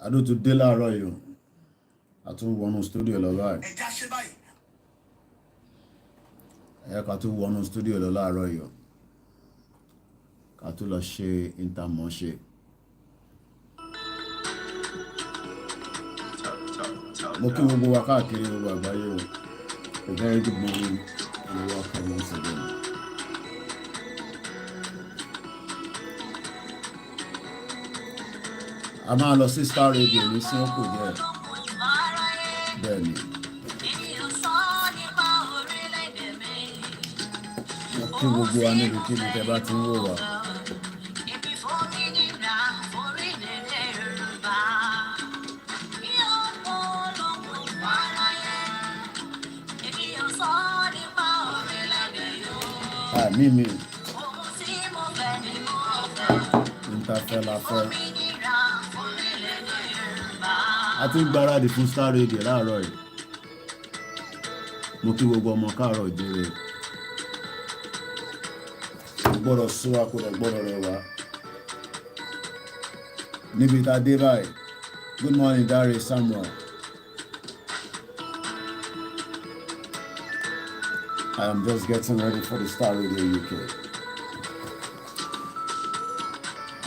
Adó tún dé láàárọ̀ yìí o. A tún wọnú studio lọ báyìí. Ká tún wọnú studio lọ láàárọ̀ yìí o. Ká tún lọ ṣe ìtàmọ̀ṣe. Mo kí gbogbo wa káàkiri gbogbo àgbáyé o. A very good morning and welcome once again. A máa lọ sí Star Radio ní sí òkú díẹ̀. Bẹ́ẹ̀ni. Mo kí gbogbo wa níbi kí ibi tẹ́ bá ti ń wò wá. Mímí. Ìtafẹ́ la fẹ́. A ti ń gbáradì fún Star Radio láàárọ̀ yìí. Mo kí gbogbo ọmọ káàárọ̀ ìjẹrẹ. Kò gbọ́dọ̀ sú wa, kò dẹ̀ gbọ́dọ̀ rẹ̀ wá. Níbi tá a dé báyìí. Good morning, Dare Samuel. I am just getting ready for the Star Radio UK.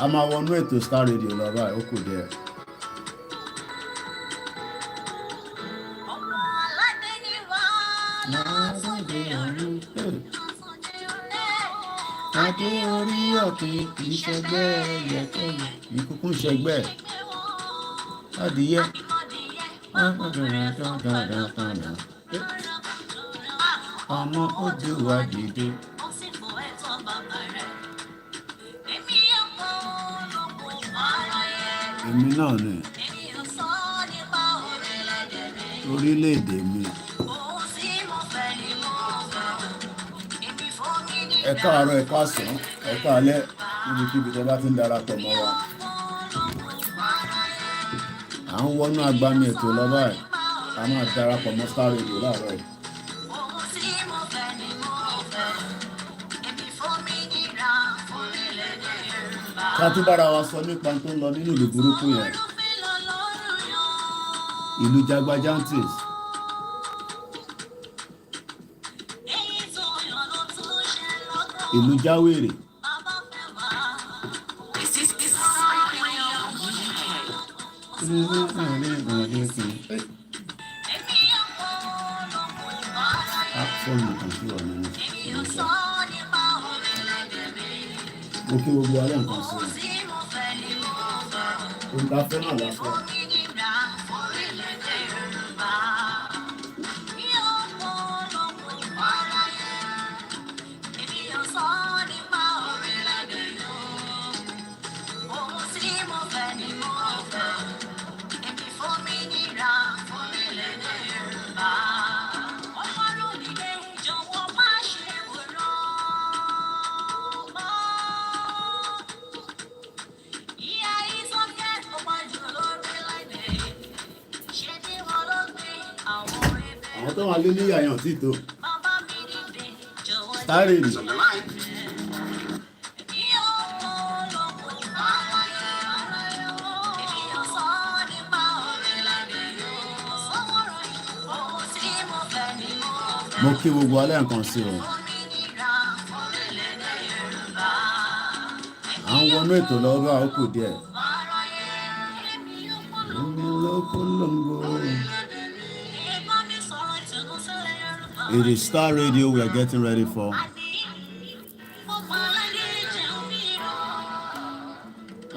A máa wọnú ètò Star Radio lọ báyìí, ó kù díẹ̀. Adé orí òkè kìí ṣẹgbẹ́ yẹ̀kẹ́yẹ̀, ìkùkù ṣẹgbẹ́ adìyẹ. Ọmọ ojú wa dìde. Èmi náà ni orílẹ̀-èdè mi. Ẹ káàárọ̀, ẹ káàsán, ẹ káalẹ́ níbikíbi tó bá ti ń darapọ̀ mọ́ wa. À ń wọnú agbami ètò lọ báyìí. A máa darapọ̀ mọ́ Star Radio láàárọ̀ yìí. Ká tún bára wa sọ nípa tó ń lọ nínú ìlú burúkú yẹn. Ìlú Jagbajantis. Ìlú Jáwèrè. Mo kí gbogbo alẹ́ nǹkan sí i. Òǹkà fẹ́ náà lásán. Àwọn tó wà lé ní yàyàn tí tó. Star Radio. Mo kí gbogbo alẹ́ nǹkan sí o. À ń wọnú ètò lọ́wọ́ bá ó kù díẹ̀. It is Star Radio we are getting ready for.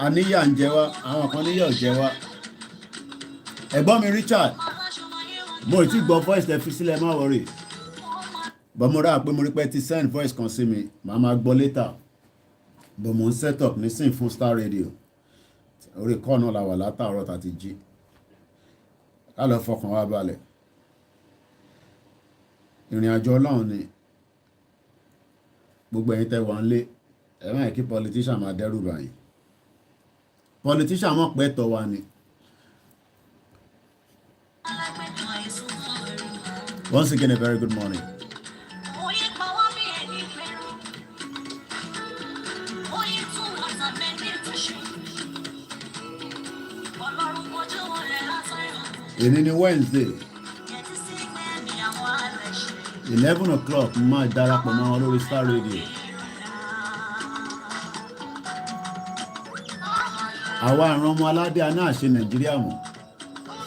Àníyà ń jẹ wá, àwọn kan níyà ò jẹ wá. Ẹ̀gbọ́n mi Richard, mo ti gbọ́ voice tẹ́ fi sílẹ̀, má worry. Bọ́ mo rà pé mo rí pé ti send voice kan sí mi, màá máa gbọ́ later. Bọ́ mo ń set up nísìn fún Star Radio. Orí kọ́ náà la wà látàárọ̀ tàti jí. Ká lọ fọkàn wá balẹ̀. Ìrìn àjò Ọlọ́run ni. gbogbo ẹ̀yin tẹ́ wà ń lé ẹ má yẹ kí politician máa dẹ́rù bà yín. Politician mọ̀ pé ẹ̀tọ́ wa ni. Once again, a very good morning. Èní ni Wednesday 11 o'clock máa darapọ̀ mọ́ wọn lórí Star Radio. Àwa àrùn ọmọ aládé aná àṣẹ Nàìjíríà mọ̀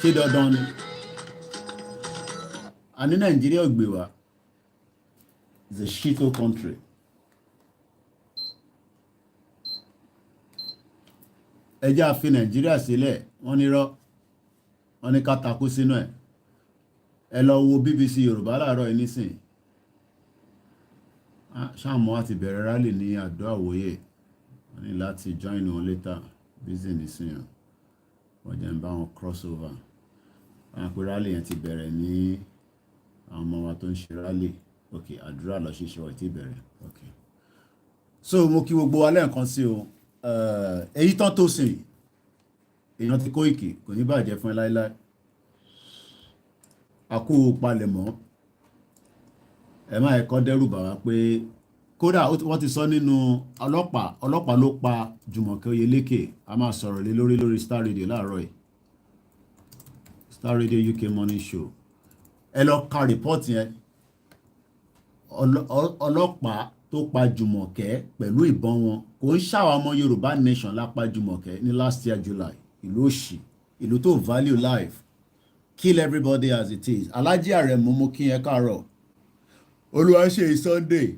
ṣé dandan ni. A ní Nàìjíríà ò gbé wa. It's a shithole country. Ẹ jẹ́ a fi Nàìjíríà sílẹ̀ wọ́n ní rọ́ wọ́n ní ká takú sínú ẹ̀. Ẹ lọ wo BBC Yorùbá láàárọ̀ yìí nísìn. Ṣáàmù àti bẹ̀rẹ̀ rally ní Àdó Àwòyè wọ́n ní láti join wọn later busy nísìn wọ́n jẹ́ ń bá wọn cross over. Wọ́n pe rally yẹn ti bẹ̀rẹ̀ ní àwọn ọmọ wa tó ń ṣe rally. Ok, àdúrà lọ ṣíṣe wọ́n ti bẹ̀rẹ̀. Ok, so mo kí gbogbo wa lẹ́ẹ̀kan sí o. Èyí tán tó sìn èèyàn ti Koiki kò ní bàjẹ́ fún ẹ láíláí. A kú palẹ̀mọ́ ẹ má ẹ̀kọ́ dẹ́rù bà wá pé kódà wọ́n ti sọ nínú ọlọ́pàá ló pa Jùmọ̀kẹ́ Oyèlékè. A máa sọ̀rọ̀ lé lórí Star Radio láàárọ̀ yìí, Star Radio UK Morning Show. Ẹ lọ ka report yẹn. Ọlọ́pàá tó pa Jùmọ̀kẹ́ pẹ̀lú ìbọn wọn kò ń ṣàwọn ọmọ Yorùbá nation lápá Jùmọ̀kẹ́ ní last year July. Ìlú òṣì, ìlú tó value life, kill everybody as it is. Alhaji Aremu mo kí ẹ káàárọ̀. Olúwaṣeyì Sunday,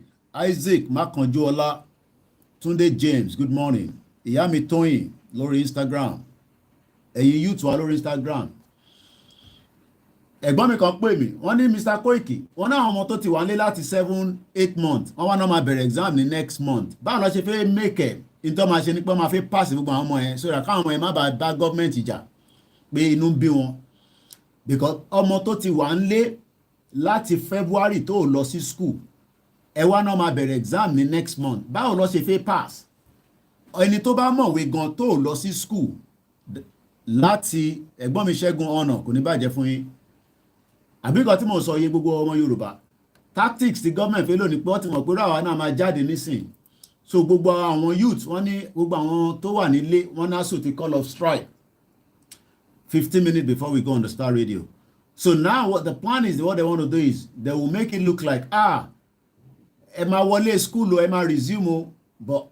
Isaac Makanjuola, Túndé James, good morning. Ìyá mi Tóyìn lórí Instagram. Ẹ̀yin youth wa lórí Instagram. Ẹ̀gbọ́n mi kan pè mí, wọ́n ní Mr. Koiki, wọ́n náà ọmọ tó ti wà nílé láti 7-8 months, wọ́n wá náà máa bẹ̀rẹ̀ exam ní next month. Báwo lọ ṣe fẹ́ make ẹ̀? Ìtọ́ máa ṣe ní pé wọ́n máa fi pass gbogbo àwọn ọmọ yẹn so that káwọn ọmọ yẹn má bá gọ́ọ̀mẹ̀ntì jà pé inú ń bí wọn. Because ọmọ tó ti wà nílé láti February tó lọ sí school, ẹ wá náà máa bẹ̀rẹ̀ exam ní next month. Báwo lọ ṣe fẹ́ pass? Ẹni tó bá mọ̀wé gan tó lọ sí school láti ẹ̀gbọ́n mi Ṣẹ́gun ọ̀nà kò ní bàjẹ́ fún yín. Àbíkọ́ tí mo sọ yé gbogbo ọmọ Yorùbá tactics ti gọ́ọ̀mẹ̀ntì fẹ́ lónìí pé wọ́n ti mọ̀ pé ráwa náà máa jáde nísìn. So gbogbo àwọn youth wọ́n ní gbogbo àwọn tó wà nílé wọ́n náà sùn ti call of strike 15 minutes before we go on the Star Radio. So now what the plan is, what they want to do is they will make it look like ẹ máa wọlé school o, ẹ máa resume o, but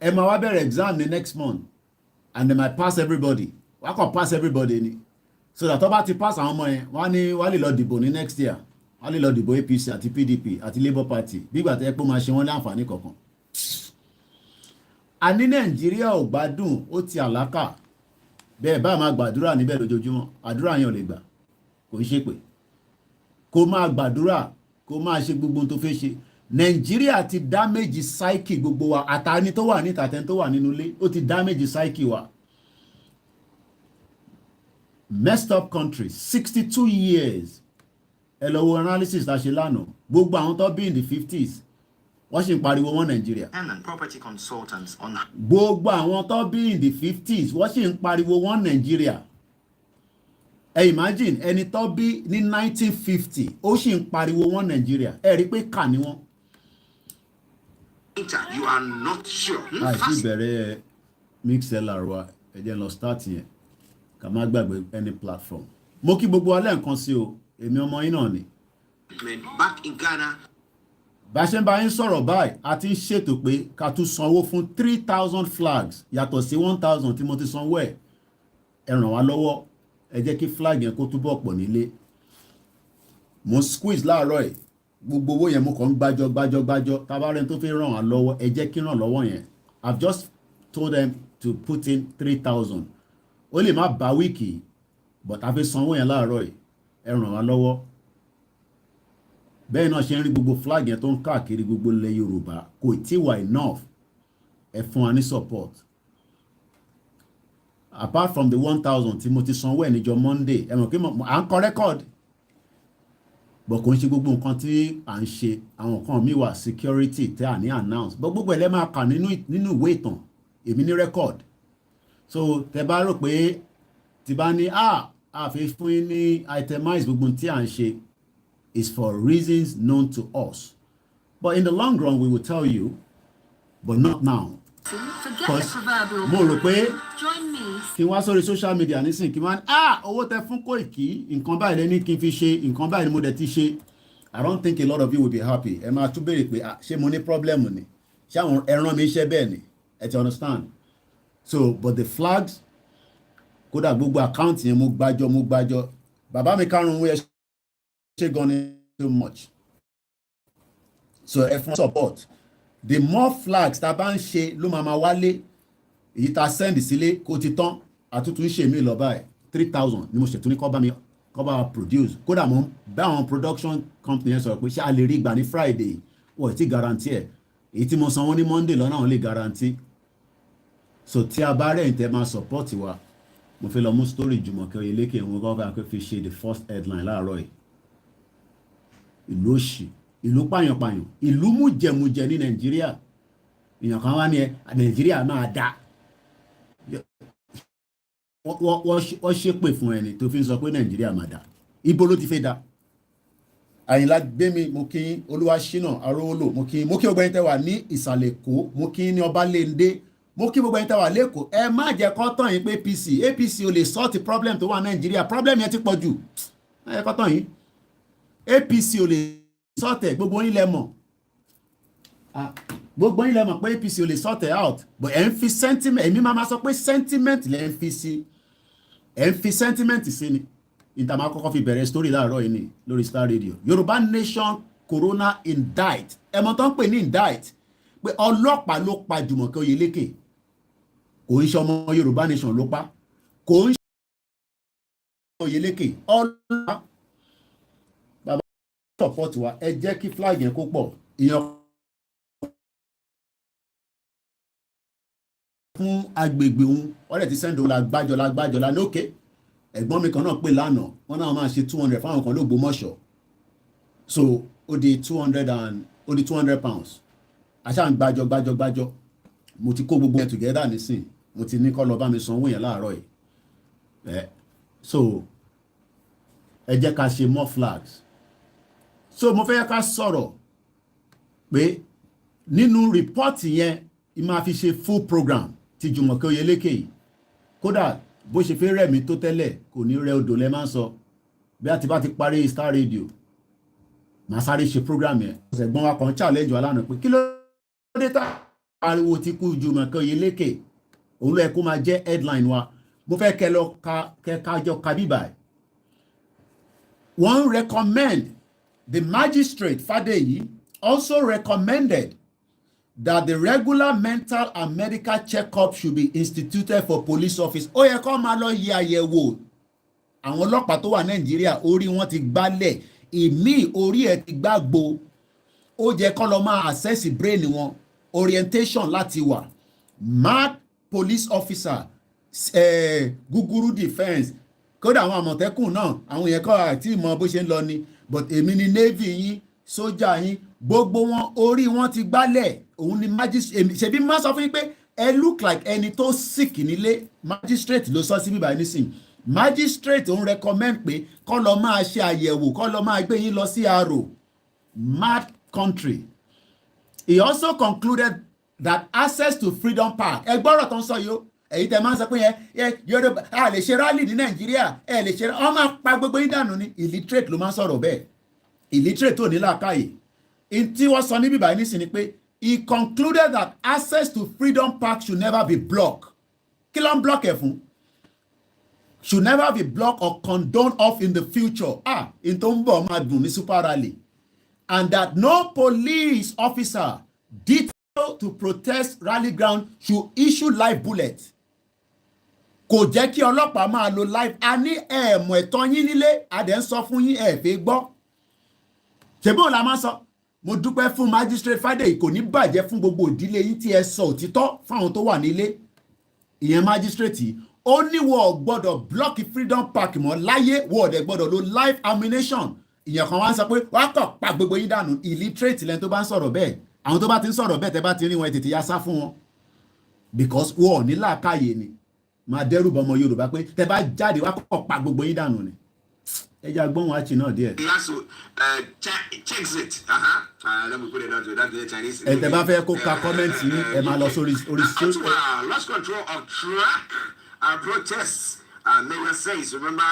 ẹ máa wá bẹ̀rẹ̀ exam the next month and they might pass everybody. Wọ́n kàn pass everybody ni. So that tó bá ti pass àwọn ọmọ yẹn wọ́n lè lọ dìbò ní next year. Wọ́n lè lọ dìbò APC àti PDP àti Labour Party bí ìgbà tẹ́ pé máa ṣe wọ́n ní àǹfààní kankan. A ní Nàìjíríà ò gbádùn, ó ti àlákà. Bẹ́ẹ̀ bá máa gbàdúrà níbẹ̀ lójoojúmọ́, àdúrà yẹn ò lè gbà, kò ń ṣe pé kó máa gbàdúrà kó máa ṣe gbogbo tó fẹ́ ṣe. Nàìjíríà ti damage psyche gbogbo wa, àtàní tó wà níta àtẹni tó wà nínú ilé, ó ti damage psyche wa. Messed up country, 62 years. Ẹ lọ wo analysis tá ṣe lánàá, gbogbo àwọn tó bí in the 50s wọ́n sì ń pariwo wọn Nàìjíríà. Gbogbo àwọn tó bí in the 50s wọ́n sì ń pariwo wọn Nàìjíríà. Ẹ imagine ẹni tó bí ní 1950 ó sì ń pariwo wọn Nàìjíríà. Ẹ rí pé kà ní wọn. You are not sure. Àìsí ìbẹ̀rẹ̀ mixlr wa ẹ jẹ́ lọ start yẹn ká má gbàgbé any platform. Mo kí gbogbo alẹ́ nǹkan sí o, èmi ọmọ yín náà ni. Back in Ghana. Bá ṣe ń bá yín sọ̀rọ̀ báyìí a ti ń ṣètò pé ká tún sanwó fún 3,000 flags yàtọ̀ sí 1,000 tí mo ti sanwó ẹ̀. Ẹ ràn wá lọ́wọ́, ẹ jẹ́ kí flag yẹn kó túbọ̀ pọ̀ nílé. Mo squeeze láàárọ̀ ẹ̀ gbogbo owó yẹn mo kàn ń gbájọ́ tabarẹ́ni tó fẹ́ ràn wá lọ́wọ́ ẹ jẹ́ kí ràn lọ́wọ́ yẹn. I've just told them to put in 3,000. Ó lè má bá wíìkì but a fi sanwó yẹn láàárọ̀ ẹ̀, ẹ ràn wá lọ́wọ́. Bẹ́ẹ̀ náà ṣe ń rí gbogbo flag yẹn tó ń káàkiri gbogbo ilẹ̀ Yorùbá kò tí wà enough. Ẹ fún wa ní support. Apart from the 1,000 tí mo ti sanwó ẹ̀ níjọ́ Monday, ẹ mọ̀ pé à ń kọ record. but kò ń ṣe gbogbo nǹkan tí à ń ṣe àwọn nǹkan mi wà security tẹ́ à ní announce but gbogbo ẹ̀ lẹ́ máa kà nínú ìwé ìtàn èmi ní record so tẹ́ bá rò pé tí bá ní àfi fún yín ní itemize gbogbo tí à ń ṣe is for reasons known to us but in the long run we will tell you but not now. Mo rò pé kí n wá sórí social media nísìnyí kí n máa ní owó tẹ fún Koiki nǹkan báyìí lẹ́ni kí n fi ṣe nǹkan báyìí ni mo dẹ̀ ti ṣe I don't think a lot of you will be happy ẹ máa tún béèrè pé ṣé mo ní problem ni ṣé àwọn ẹran mi ṣe bẹ́ẹ̀ ni ẹ ti understand so but the flags kódà gbogbo account yẹn mo gbájọ bàbá mi karùn-ún ẹ ṣe gan ni so much so ẹ fún support the more flags tá a bá ń ṣe ló máa wálé èyí tá a send sílé kó ti tán àtúntò ń ṣe mí lọ báyìí 3,000 ni mo ṣètò ní kọ́ bá produce kódà mo bá àwọn production company yẹn sọ̀rọ̀ pé ṣé a lè rí ìgbà ní Friday wọ́n ti guarantee ẹ̀ èyí tí mo san wọ́n ní Monday lọ́nà àwọn lè guarantee so tí a bá rẹ̀ ń tẹ́ máa support wa mo fi lọ mú story Jùmọ̀kẹ́ Oyèlékè wọn kọ́ bá fi ṣe the first headline láàárọ̀ yìí ìlú òṣì ìlú pàyànpàyàn ìlú mújẹmújẹ ní Nàìjíríà èèyàn kan wá ní Nàìjíríà máa dá wọ́n ṣépè fún ẹni tó fi ń sọ pé Nàìjíríà máa dá ibo ló ti fẹ́ dá Àyìnlá Gbémi mo kí Olúwaṣínà Arówólò mo kí ọgbẹ́ni tẹ́wà ní ìsàlẹ̀ Èkó mo kí ní Ọbalẹ́ndé mo kí gbogbo ẹni tẹ́wà lẹ́kọ̀ọ́ ẹ má jẹ́ kó tàn yín pé APC ò lè sọ́ọ̀tì problem tó wà Nàìjíríà problem yẹn ti pọ̀ jù ẹ kó tàn yín APC ò lè sọ́ọ̀tẹ̀ gbogbo yín lẹ mọ̀ pé APC ò lè sọ́ọ̀tẹ̀ out but ẹ̀ ń fi sentiment èmi máa sọ pé sentiment lẹ́ ń fi sí ẹ̀ ń fi sentiment sí ni ìtàmà àkọ́kọ́ fi bẹ̀rẹ̀ story láàárọ̀ yìí ni lórí Star Radio Yorùbá Nation Corona indict ẹ̀mọ́ tó ń pè ní indict pé ọlọ́pàá ló pa Jùmọ̀kẹ́ Oyèlékè kò ń ṣe ọmọ Yorùbá Nation ló pa kò ń ṣe Oyèlékè ọlọ́pàá bàbá support wa ẹ jẹ́ kí flag yẹn kó pọ̀ ìyẹn fún agbègbè òun wọ́n dẹ̀ ti sẹ́ńdò lágbájọ́ ní òkè ẹ̀gbọ́n mi kan náà pè lánàá wọ́n náà máa ṣe 200 fáwọn kan l'Ógbómọ̀ṣọ́ so ó di 200 pounds àṣà ń gbájọ́ mo ti kó gbogbo yẹn together nísìn mo ti ní kó lọ bá mi sanwó yẹn láàárọ̀ yìí so ẹ jẹ́ ká ṣe more flags so mo fẹ́ ká sọ̀rọ̀ pé nínú rìpọ́ọ̀tì yẹn máa fi ṣe full program ti Jùmọ̀kẹ́ Oyèlékè yìí kódà bó ṣe fẹ́ rẹ̀ mí tó tẹ́lẹ̀ kò ní rẹ odò lẹ́ máa ń sọ bí a ti bá ti parí Star Radio màá sáré ṣe program yẹn ẹ̀gbọ́n wa kan challenge wa lánàá pé kí ló dé tá ariwo ti kú Jùmọ̀kẹ́ Oyèlékè òun ló yẹ kó máa jẹ́ headline wa mo fẹ́ kẹ́ lọ kájọ kábíbà wọ́n recommend the magistrate Fadeyi also recommended that the regular mental and medical checkup should be instituted for police office. Ó yẹ kó máa lọ yẹ àyẹ̀wò àwọn ọlọ́pàá tó wà Nàìjíríà orí wọn ti gbálẹ̀ ìmí orí ẹ̀ ti gbàgbó ó jẹ́ kó lọ máa assess brain wọn orientation láti wà mad police officer gúgúrú defence kódà àwọn àmọ̀tẹ́kùn náà àwọn yẹn kọ́ àti ìmọ̀ bó ṣe ń lọ ni but èmi ni navy yín sójà yín gbogbo wọn orí wọn ti gbálẹ̀ òun ni magistrate ṣebí má sọ fún yín pé ẹ look like ẹni tó sick nílé magistrate ló sọ sí bíbá yín nísìn magistrate òun recommend pé kó lọ máa ṣe àyẹ̀wò kó lọ máa gbé yín lọ sí àrò mad country. He also concluded that access to Freedom Park ẹ gbọ́rọ̀ tó ń sọ yìí èyí tẹ máa ń sọ pé yẹn Yorùbá a lè ṣe rally ní Nàìjíríà ẹ lè ṣe ọ máa pa gbogbo yín dànù ní illiterate ló máa ń sọ̀rọ̀ bẹ́ẹ̀ illiterate ò ní làákàyè tí wọ́n sọ níbí báyìí nísìn ni pé he concluded that access to Freedom Park should never be blocked kí ló ń block ẹ̀ fún should never be blocked or condoned off in the future in tó ń bọ̀ máa dùn ní super rally and that no police officer detailed to protest rally ground should issue live bullet kò jẹ́ kí ọlọ́pàá máa lo live a ní ẹ̀ẹ̀mọ̀ ẹ̀tọ́ yín nílé adẹ̀ ń sọ fún yín ẹ̀fẹ́ gbọ́ ṣèbó la máa sọ mo dúpẹ́ fún magistrate Fadeyi kò ní bàjẹ́ fún gbogbo ìdílé yín tí ẹ sọ òtítọ́ fáwọn tó wà nílé ìyẹn magistrate yìí ó ní wọ́n gbọ́dọ̀ block Freedom Park mọ́ láyé wọ́n ọ̀dẹ̀ gbọ́dọ̀ lo live ammunition ìyẹn kan wá ń sọ pé wá kọ̀ pa gbogbo yín dànù illiterate lẹ́ni tó bá ń sọ̀rọ̀ bẹ́ẹ̀ àwọn tó bá ti ń sọ̀rọ̀ bẹ́ẹ̀ tẹ́ bá ti rí wọn tètè ya sá fún wọn because wọn ò ní làákàyè ni máa dẹ́rù bọ́ ọmọ Yorùbá pé tẹ́ bá jáde wá kọ̀ pa gbogbo yín dànù ni ẹ jẹ́ agbóhùn àti náà díẹ̀. Let me put it down to that the Chinese. ẹ tẹ́ bá fẹ́ kó ka kọ́mẹ́ǹtì yín ẹ máa lọ sórí lost control of track protests. Mayor says, remember,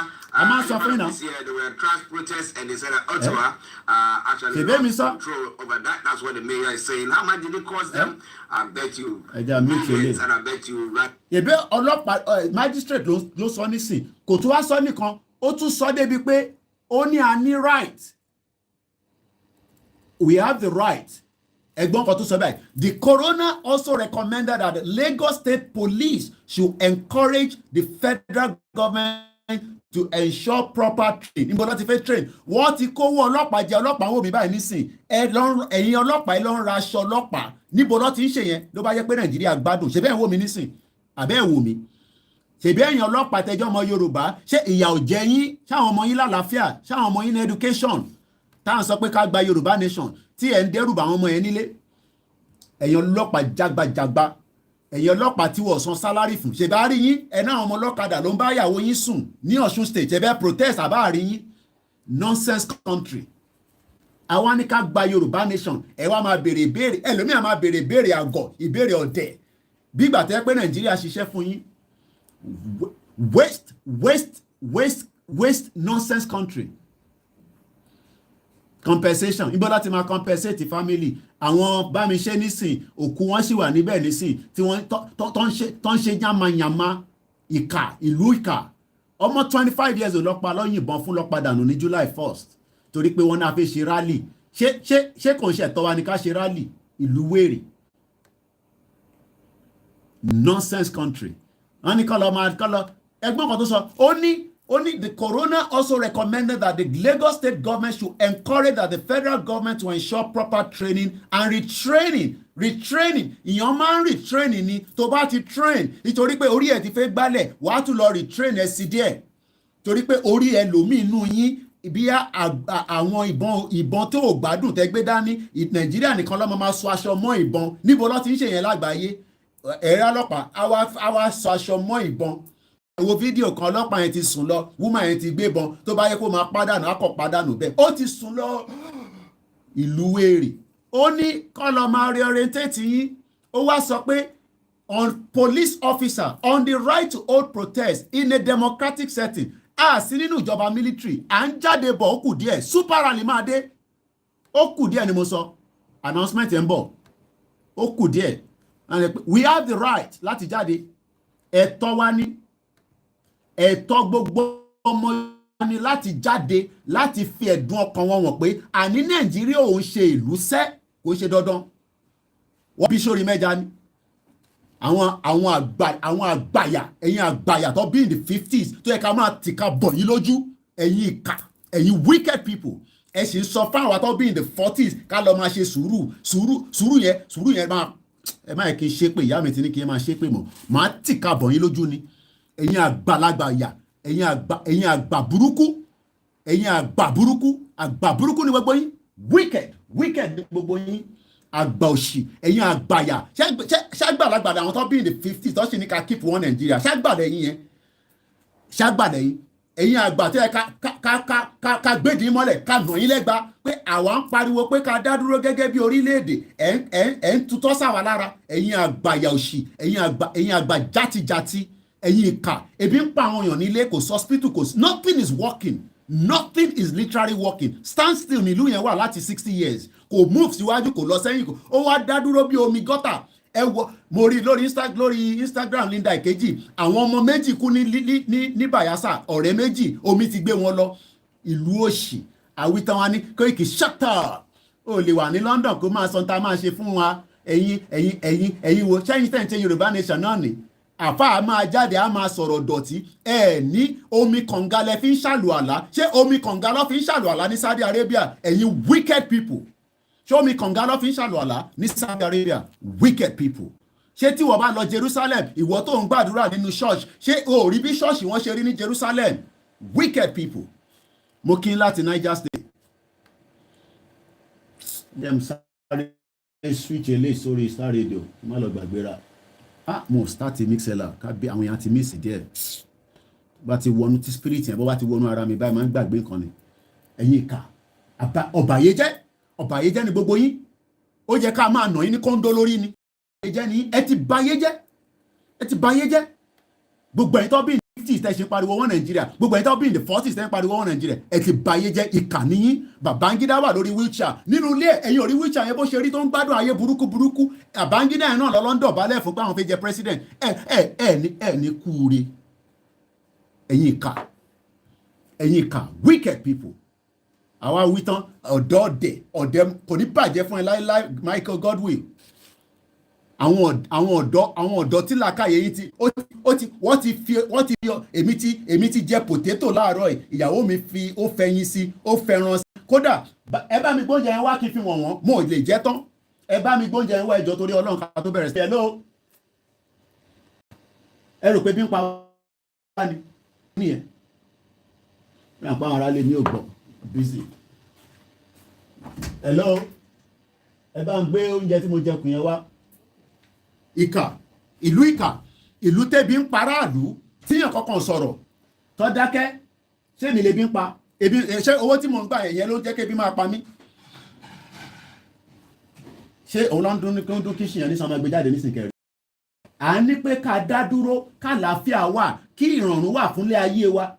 this year there were track protests and they said that Ottawa actually lost control over that. That's what the mayor is saying. How much did it cost them? I bet you millions, and I bet you right. Ebe ọlọ́pàá magistrate ló sọ nísìn kò tún wá sọ nìkan ó tún sọ débi pé ó ní a ní right. We have the right. Ẹ̀gbọ́n kan tó sọ báyìí. The coroner also recommended that the Lagos State Police should encourage the federal government to ensure proper training. Níbo ló ti fẹ́ train? Wọ́n ti kówó ọlọ́pàá jẹ ọlọ́pàá wò mí báyìí nísìn. Ẹ̀yin ọlọ́pàá ló ń ra aṣọ ọlọ́pàá. Níbo ló ti ń ṣe yẹn? Ló bá yẹ pé Nàìjíríà gbádùn. Ṣé bẹ́ẹ̀ wò mí nísìn? Àbẹ́ ẹ̀ wò mí? Ṣèbí ẹ̀yin ọlọ́pàá tẹjọ́ ọmọ Yorùbá ṣé ìyà ò jẹ yín? Ṣáwọn ọmọ yín lálàáfíà? Ṣáwọn ọmọ yín ní education? Táwọn sọ pé ká gba Yorùbá nation tí ẹ̀ ń dẹ́rùbà àwọn ọmọ yẹn nílé ẹ̀yin ọlọ́pàá jágbajàgba ẹ̀yin ọlọ́pàá tí wọ́n san sálárì fún ṣe bá rí yín ẹ̀ náà ọmọ ọlọ́kadà ló ń bá ìyàwó yín sùn ní Ọ̀ṣun state ẹ̀ bẹ́ẹ̀ protest àbá rí yín nonsense country àwa ní ká gba Yorùbá nation ẹ̀ wá máa béèrè ìbéèrè ẹlòmíà máa béèrè ìbéèrè àgọ̀ ìbéèrè ọ̀dẹ̀ bí ìgbà tẹ́ pé Nàìjíríà ṣiṣẹ́ fún yín waste nonsense country. Compensation ibo láti máa compensate family àwọn bá mi ṣe nísìn òkú wọn sì wà níbẹ̀ nísìn tí wọ́n tó ń ṣe yamayama ìkà ìlú ìkà ọmọ 25 years lọ́pàá lọ́yìnbọn fún lọ́pàá dànù ní July 1st torí pé wọ́n náà fẹ́ ṣe rally ṣé kò ń ṣe ẹ̀tọ́ wa ní ká ṣe rally ìlú wèrè nonsense country wọ́n ní kọ́lọ́ ẹgbọ́n kan tó sọ Only the coroner also recommended that the Lagos state government should encourage that the federal government to ensure proper training and retraining. Ìyàn máa ń retraining ni tó bá ti train nítorí pé orí ẹ̀ ti fẹ́ gbálẹ̀ wàá tún lọ retrain ẹ̀ sí díẹ̀ torí pé orí ẹ̀ lòmí inú yín bí àwọn ìbọn tó ò gbádùn tẹ́ gbé dání Nàìjíríà nìkan ló máa sọ aṣọ mọ́ ìbọn níbo ló ti ń ṣe yẹn lágbàáyé ẹ̀rọ ọlọ́pàá á wá sọ aṣọ mọ́ ìbọn. Wo fídíò kan ọlọ́pàá yẹn ti sùn lọ woman yẹn ti gbébọn tó bá yẹ kó máa pàdánù akọ pàdánù bẹ́ẹ̀ ó ti sùn lọ ìlú wèrè ó ní kọ́ lọ máa reorientate yín ó wá sọ pé on police officer on the right to hold protest in a democratic setting sí nínú ìjọba military à ń jáde bọ̀ ó kù díẹ̀ super rally máa dé ó kù díẹ̀ ni mo sọ announcement ẹ̀ ń bọ̀ ó kù díẹ̀ we have the right láti jáde ẹ̀tọ́ wa ní ẹ̀tọ́ gbogbo ọmọ ni láti jáde láti fi ẹ̀dùn ọkàn wọn wọ̀n pé àní Nàìjíríà òun ṣe ìlú sẹ́ kò ṣe dandan wọ́n bí sórí mẹ́ja ni àwọn àgbàyà ẹ̀yin àgbàyà tó bí in the 50s tó yẹ ká máa tìka bọ̀ yín lójú ẹ̀yin ìkà ẹ̀yin wicked people ẹ sì ń sọ fún àwọn tó bí in the 40s ká lọ máa ṣe sùúrù yẹn máa ẹ má yẹ kí n ṣépè ìyá mi ti ní kí n máa ṣépè mọ́ máa tìka bọ̀ yín lójú ni ẹ̀yin àgbàlagbà yà ẹ̀yin àgbà burúkú ni gbogbo yín wicked ni gbogbo yín àgbà òṣì ẹ̀yin àgbàyà ṣàgbàlagbà àwọn tó bí in the 50s tó sì ní ká keep one Nigeria ṣàgbàdà ẹ̀yin ẹ̀yin àgbà tó yẹ ká gbèdì mọ́lẹ̀ ká nà yín lẹ́gba pé àwa ń pariwo pé ká dá dúró gẹ́gẹ́ bí orílẹ̀-èdè ẹ̀ ń tutọ́ sáwa lára ẹ̀yin àgbàyà òṣì ẹ̀yin àgbà játijàti ẹ̀yin ìkà ebi ń pa àwọn èèyàn nílé kò hospital kò nothing is working nothing is literally working stand still nílùú yẹn wà láti 60 years kò move síwájú kò lọ sẹ́yìn ó wá dá dúró bí omi gọ́tà ẹ wọ mo rí lórí Instagram Linda Ìkejì àwọn ọmọ méjì kú ní Bayelsa ọ̀rẹ́ méjì omi ti gbé wọn lọ ìlú òṣì àwítán wa ní Koiki shut up ó lè wà ní London kó máa sọ tá a máa ṣe fún wa ẹ̀yin wo ṣẹ́yìn tẹ̀ Yorùbá nation náà ni àfa a máa jáde a máa sọ̀rọ̀ dọ̀tí ní omi kànga lẹ fi ń ṣàlùwàlá ṣé omi kànga lọ fi ń ṣàlùwàlá ní Saudi Arabia ẹ̀yin wicked people ṣé omi kànga lọ fi ń ṣàlùwàlá ní Saudi Arabia wicked people ṣé tí wọ́n bá lọ Jerusalem ìwọ tó ń gbàdúrà nínú church ṣé o rí bí ṣọ́ọ̀ṣì wọ́n ṣe rí ní Jerusalem wicked people mo kí n láti Niger State Dem sáré switch eléyìí sórí Star Radio má lọ gbàgbéra. Mo start mixella ká bí àwọn èèyàn ti miss díẹ̀. Bá ti wọnú tí spirit yẹn bó bá ti wọnú ara mi báyìí máa ń gbàgbé nǹkan ni. Ẹ̀yin ìkà ọ̀bàyéjẹ́ ni gbogbo yín. Ó yẹ ká máa nà yín ní kóńdó lórí ni. Ẹ ti bayé jẹ́. Gbogbo ẹ̀yin tó bí in the 50s tẹ́ ṣe pariwo wọn Nàìjíríà, gbogbo ẹ̀yin tó bí in the 40s tẹ́ pariwo wọn Nàìjíríà, ẹ ti bayé jẹ́. Ìkà níyín. Babangida wà lórí wheelchair nínú ilé ẹ̀yin ò rí wheelchair yẹn bó ṣe rí tó ń gbádùn ayé burúkú. Babangida yẹn náà lọ London balẹ̀ fún pé àwọn fẹ́ jẹ president. Ẹ ní kúure. Ẹ̀yin ìkà wicked people. Àwa wí tán ọ̀dẹ̀ kò ní bàjẹ́ fún ẹ láíláí Michael Godwin. Àwọn ọ̀dọ́ tí làákàyè yín wọ́n ti fi èmi ti jẹ potato láàárọ̀ yìí, ìyàwó mi ó fẹyin sí, ó fẹ́ràn sí. Kódà ẹ bá mi gbóúnjẹ yẹn wá kí n fi wọ̀n wọ́n, mo lè jẹ́ tán. Ẹ bá mi gbóúnjẹ yẹn wá ẹjọ́ torí Ọlọ́run ká tó bẹ̀rẹ̀ sí. Hello. Ẹ rò pé bí ń pa wá ni nìyẹn. Bí àpá àwọn ará lè ní ògbọ́n busy. Hello. Ẹ bá ń gbé oúnjẹ tí mo jẹ kù yẹn wá. Ìlú tẹ́bi ń paráàlú tíyàn kankan sọ̀rọ̀ tó dákẹ́. Ṣé mi lè bí ń pa? Ṣé owó tí mo ń gbà yẹn ló jẹ́ kébi máa pa mí? Ṣé òun ló ń dún kí ṣìyàn ní sọmọ ẹgbẹ́ jáde nísìnyí? À ń ní pé ká dá dúró, ká làáfíà wà, kí ìrọ̀rùn wà fúnlé ayé wa.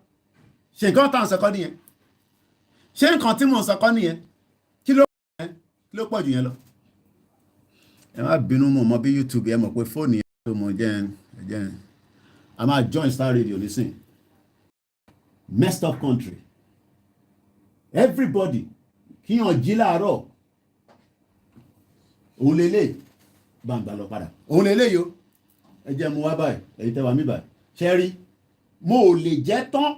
Ṣé nǹkan tá à ń sọkọ́ nìyẹn? Ṣé nǹkan tí mo ń sọkọ́ nìyẹn? Kí ló pọ̀ jù yẹn lọ? Ẹ má bínú mọ̀ bí YouTube ẹ mọ̀ pé fóònù yẹn tó mọ̀ jẹ́ a máa join Star Radio nísìn. Messed up country. Everybody kíyàn jí láàárọ̀. Òun lélẹ̀ gbàǹgbà lọ padà. Òun lélẹ̀ yo. Ẹ jẹ́ mu wá báyìí, ẹ̀yin tẹ́ wà mí báyìí. Ṣé rí? Mo ò lè jẹ́ tán.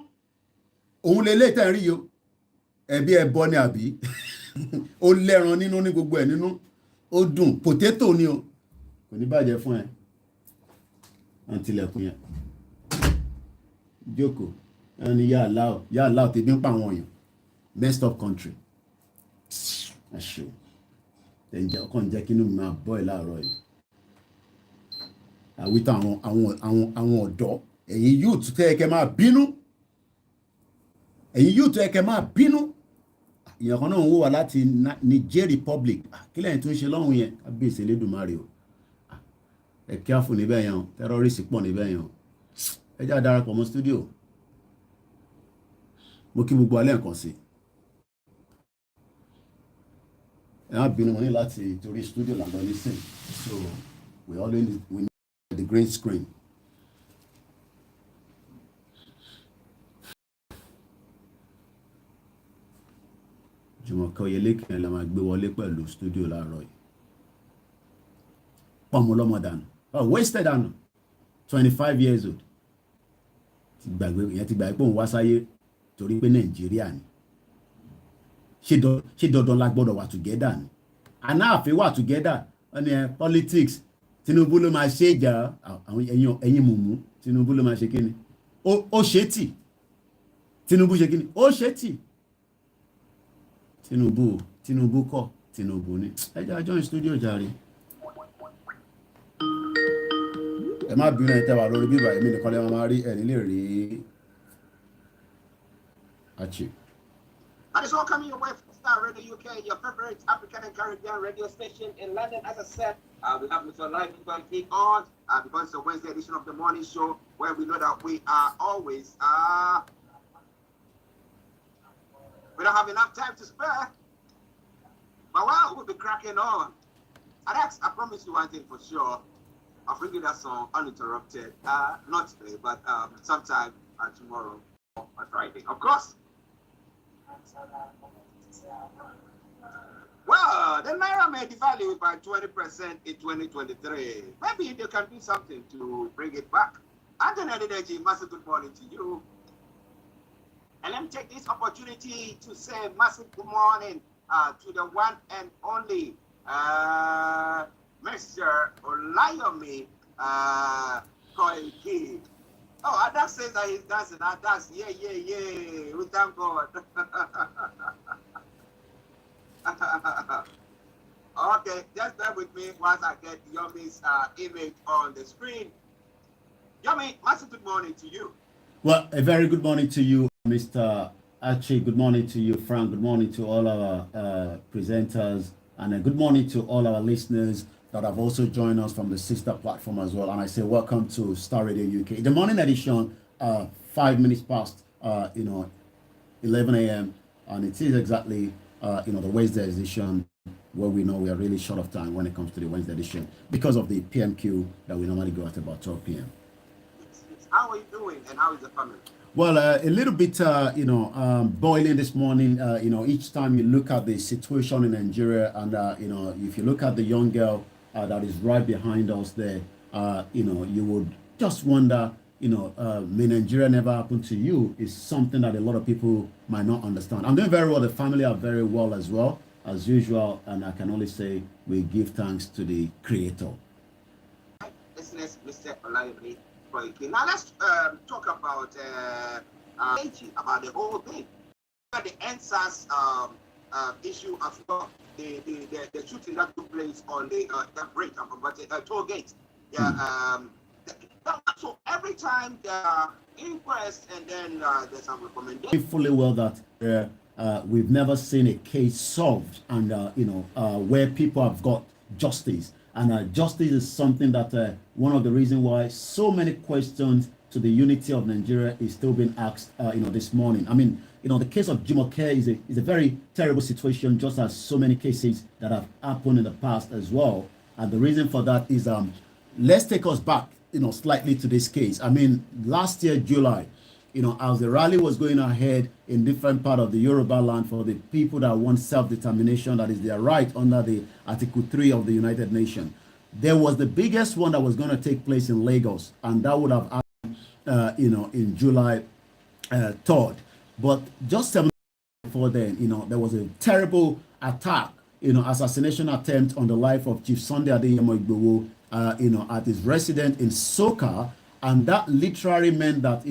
Òun lélẹ̀ tẹ́ ń rí yo. Ẹbí ẹ bọ́ ni àbí? Ó lẹ́ran nínú ní gbogbo ẹ̀ nínú. Ó dùn potato ni o. Kò ní bàjẹ́ fún ẹ. Àǹtilẹ̀kùn yẹn. Jókòó. Ẹni yà láò tẹ̀bí ń pa àwọn èèyàn. Messed up country. Àṣọ. Ẹ̀ǹjẹ̀ ọkàn jẹ́ kí inú mi máa bọ́ ẹ̀ láàárọ̀ yìí. Àwítà àwọn ọ̀dọ́. Ẹ̀yin youth tẹ́ ẹ kẹ́ máa bínú. Ìyàn kan náà ń wò wá láti Niger Republic. Kí lẹ́yìn tó ń ṣe lọ́hùn yẹn? Kábíyèsí Elédùmarè o. Ẹ careful níbẹ̀ yẹn o. Terrorist pọ̀ níbẹ̀ yẹn o. Ẹ jẹ́ á darapọ̀ mọ́ studio. Mo kí gbogbo alẹ́ nǹkan sí. Ẹ má bínú mo ní láti torí studio làǹdọ̀ nísìn. So we need the green screen. Jùmọ̀kẹ́ Oyèlékè la máa gbé wọlé pẹ̀lú studio láàárọ̀ yìí. Pọ̀mù lọ́mọ dànù. Wasted dànù. 25 years old. Ti gbàgbé pé òun wá sáyé torí pé Nàìjíríà ni. Ṣé dandan la gbọ́dọ̀ wà together ni? Anáàfin wà together. Wọ́n ní politics. Tinubu ló máa ṣe ìjà àwọn ẹ̀yin mùmú. Tinubu ló máa ṣe kíni? Ó ṣe tì. Tinubu ṣe kíni? Ó ṣe tì. Tinubu kọ́ Tinubu ni. Ẹ jẹ́ á join studio jàre. Ẹ má bínú ẹ tẹ́ wà lórí bíbá èmi nìkan lè máa rí ẹni lè rí àchì. And it's all coming your way from Star Radio UK, your favorite African and Caribbean radio station in London. As I said, we have Mr. Live on because it's a Wednesday edition of the morning show where we know that we are always we don't have enough time to spare. But well, we'll be cracking on. And I promise you one thing for sure. I'll bring you that song uninterrupted. Not today, but sometime tomorrow or Friday. Of course. Well, the Naira may devalue by 20% in 2023. Maybe they can do something to bring it back. Anthony Adedeji, massive good morning to you. And let me take this opportunity to say massive good morning to the one and only Mr. Olayomi Koiki. Oh, Adak says that he's dancing. Adak, yeah. We thank God. Okay, just bear with me whilst I get Yomi's image on the screen. Yomi, massive good morning to you. Well, a very good morning to you, Mr. Archie. Good morning to you, Frank. Good morning to all our presenters. And a good morning to all our listeners that have also joined us from the sister platform as well. And I say welcome to Star Radio UK. The morning edition, 5 minutes past, 11 a.m. And it is exactly, the Wednesday edition where we know we are really short of time when it comes to the Wednesday edition because of the PMQ that we normally go at about 12 p.m. How are you doing and how is the family? Well, a little bit, boiling this morning. Each time you look at the situation in Nigeria, and if you look at the young girl that is right behind us there, you would just wonder, may Nigeria never happen to you? Is something that a lot of people might not understand. I'm doing very well. The family are very well as well, as usual, and I can only say we give thanks to the Creator. Listeners, Mr. Olayomi. Now let's talk about the whole thing. The NSAS issue as well. The shooting that took place on the bridge, toll gate. Yeah. So every time there are inquests and then there's some recommendation. Fully well that we've never seen a case solved and where people have got justice. And justice is something that one of the reasons why so many questions to the unity of Nigeria is still being asked, this morning. I mean, the case of Jumoke is a very terrible situation, just as so many cases that have happened in the past as well. And the reason for that is, let's take us back, slightly to this case. I mean, last year, July, as the rally was going ahead in different part of the Yoruba land for the people that want self-determination, that is their right under the Article 3 of the United Nations, there was the biggest one that was going to take place in Lagos, and that would have happened, in July 3rd. But just 7 days before then, there was a terrible attack, assassination attempt on the life of Chief Sunday Adeyemo Igboho, at his residence in Soka, and that literally meant that,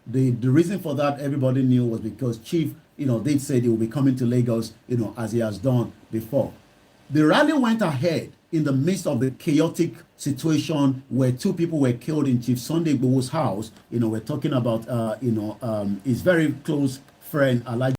the reason for that everybody knew was because Chief, they said he will be coming to Lagos, as he has done before. The rally went ahead in the midst of the chaotic situation where 2 people were killed in Chief Sunday Igboho's house. We're talking about, his very close friend, Alhaji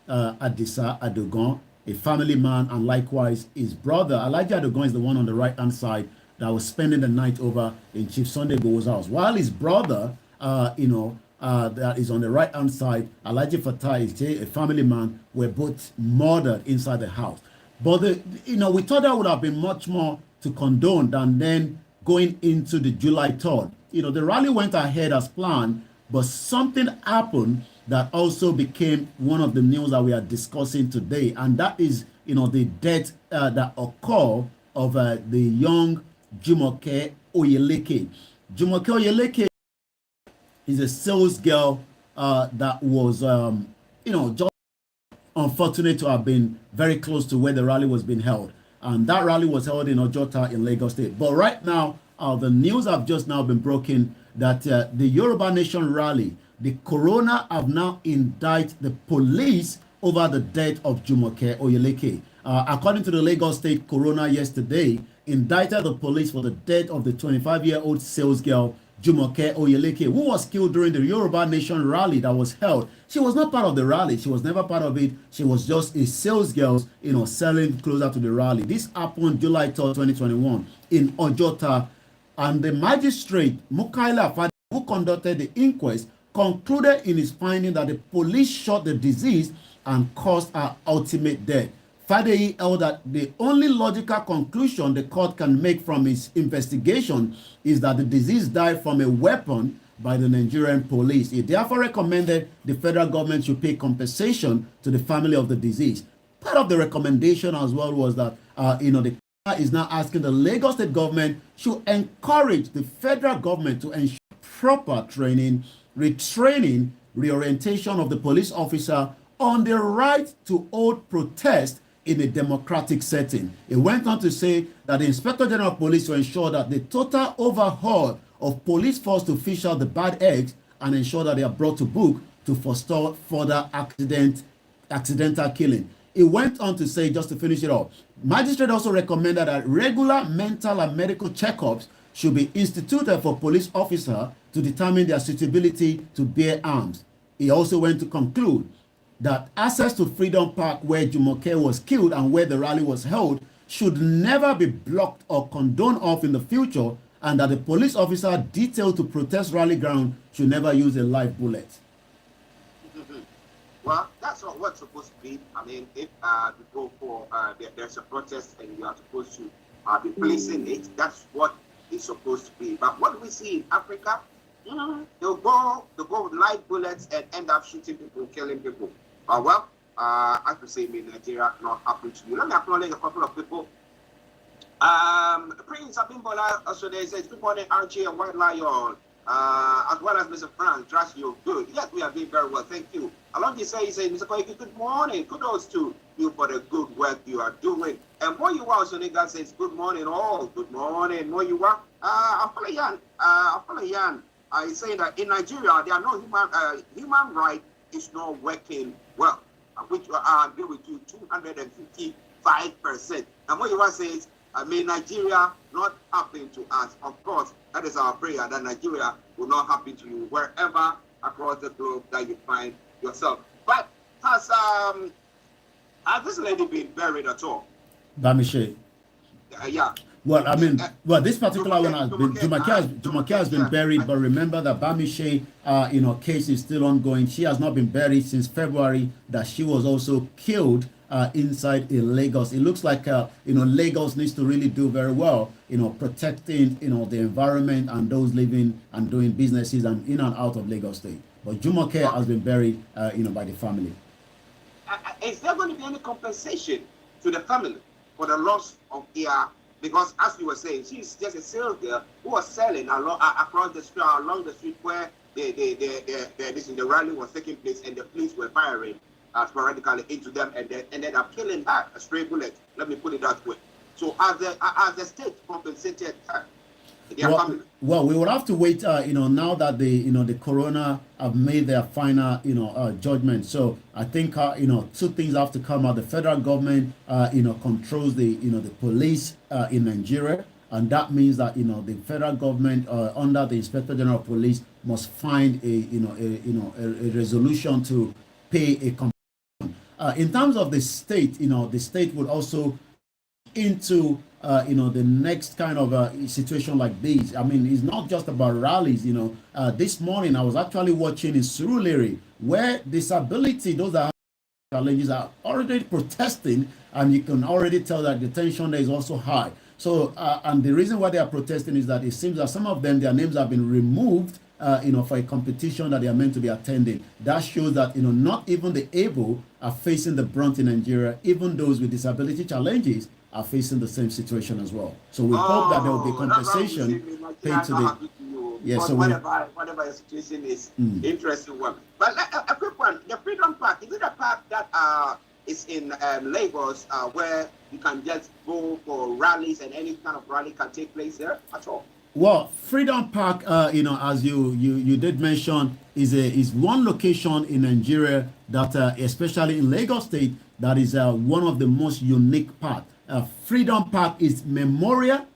Adisa Adogon, a family man, and likewise his brother. Alhaji Adogon is the one on the right-hand side that was spending the night over in Chief Sunday Igboho's house, while his brother, that is on the right-hand side, Alhaji Fatai, a family man, were both murdered inside the house. But, we thought that would have been much more to condone than then going into the July 3rd. The rally went ahead as planned, but something happened that also became one of the news that we are discussing today, and that is, the death that occurred of the young Jumoke Oyeleke. Jumoke Oyeleke is a sales girl that was, just unfortunate to have been very close to where the rally was being held. And that rally was held in Ojota in Lagos State. But right now, the news have just now been broken that the Yoruba Nation rally, the coroner have now indicted the police over the death of Jumoke Oyeleke. According to the Lagos State coroner yesterday, indicted the police for the death of the 25-year-old sales girl, Jumoke Oyeleke, who was killed during the Yoruba Nation rally that was held. She was not part of the rally. She was never part of it. She was just a sales girl, selling closer to the rally. This happened July 3rd, 2021 in Ojota. And the magistrate, Mukaila Fadi, who conducted the inquest, concluded in his finding that the police shot the deceased and caused her ultimate death. Fadeyi held that the only logical conclusion the court can make from his investigation is that the deceased died from a weapon by the Nigerian police. He therefore recommended the federal government should pay compensation to the family of the deceased. Part of the recommendation as well was that, the court is now asking the Lagos State government should encourage the federal government to ensure proper training, retraining, reorientation of the police officer on the right to hold protest in a democratic setting. It went on to say that the Inspector General of Police will ensure that the total overhaul of police force to fish out the bad eggs and ensure that they are brought to book to forestall further accidental killing. It went on to say, just to finish it off, magistrate also recommended that regular mental and medical checkups should be instituted for police officers to determine their suitability to bear arms. He also went to conclude that access to Freedom Park, where Jumoke was killed and where the rally was held, should never be blocked or condoned off in the future, and that the police officer detailed to protest rally ground should never use a live bullet. Well, that's not what's supposed to be. I mean, if you go for there's a protest and you are supposed to be policing it, that's what it's supposed to be. But what do we see in Africa? They'll go with live bullets and end up shooting people, killing people. Well, I could say in Nigeria, not happen to you. Let me acknowledge a couple of people. Prince Abimbola also there says, good morning, RJ and White Lion. As well as Mr. Frank, trust you good. Yes, we are doing very well. Thank you. Along this say, Mr. Koiki, good morning. Kudos to you for the good work you are doing. And Moyuwa also nigga says, good morning, all. Good morning, Moyuwa. Afalayan is saying that in Nigeria, there are no human right is not working well. Which I agree with you, 255%. And Moyuwa says, Nigeria not happen to us. Of course, that is our prayer, that Nigeria will not happen to you wherever across the globe that you find yourself. But has this lady been buried at all? Bamishe. Yeah. Well, I mean, this particular one has been, Jumoke has been buried, but remember that Bamishe, case is still ongoing. She has not been buried since February, that she was also killed inside in Lagos. It looks like, Lagos needs to really do very well, protecting, the environment and those living and doing businesses and in and out of Lagos State. But Jumoke has been buried, by the family. Is there going to be any compensation to the family for the loss of their? Because as you were saying, she's just a sales girl who was selling across the street, along the street where the rally was taking place, and the police were firing sporadically into them, and they ended up killing her, a stray bullet. Let me put it that way. So as the state compensated her, their family? Well, we would have to wait. Now that the coroner have made their final judgment. So I think two things have to come out. The federal government controls the police in Nigeria, and that means that the federal government under the Inspector General of Police must find a resolution to pay a compensation. In terms of the state, the state would also into the next kind of situation like this. I mean, it's not just about rallies. This morning I was actually watching in Surulere, where disability, those are challenges, are already protesting, and you can already tell that the tension there is also high. So, and the reason why they are protesting is that it seems that some of them, their names have been removed, for a competition that they are meant to be attending. That shows that, not even the able are facing the brunt in Nigeria. Even those with disability challenges are facing the same situation as well. So we hope that there will be compensation paid to the. Yes, so whatever the situation is, interesting one. But a quick one: the Freedom Park, is it a park that is in Lagos where you can just go for rallies and any kind of rally can take place there at all? Well, Freedom Park, as you did mention, is one location in Nigeria that, especially in Lagos State, that is one of the most unique parts. Freedom Park is Memorial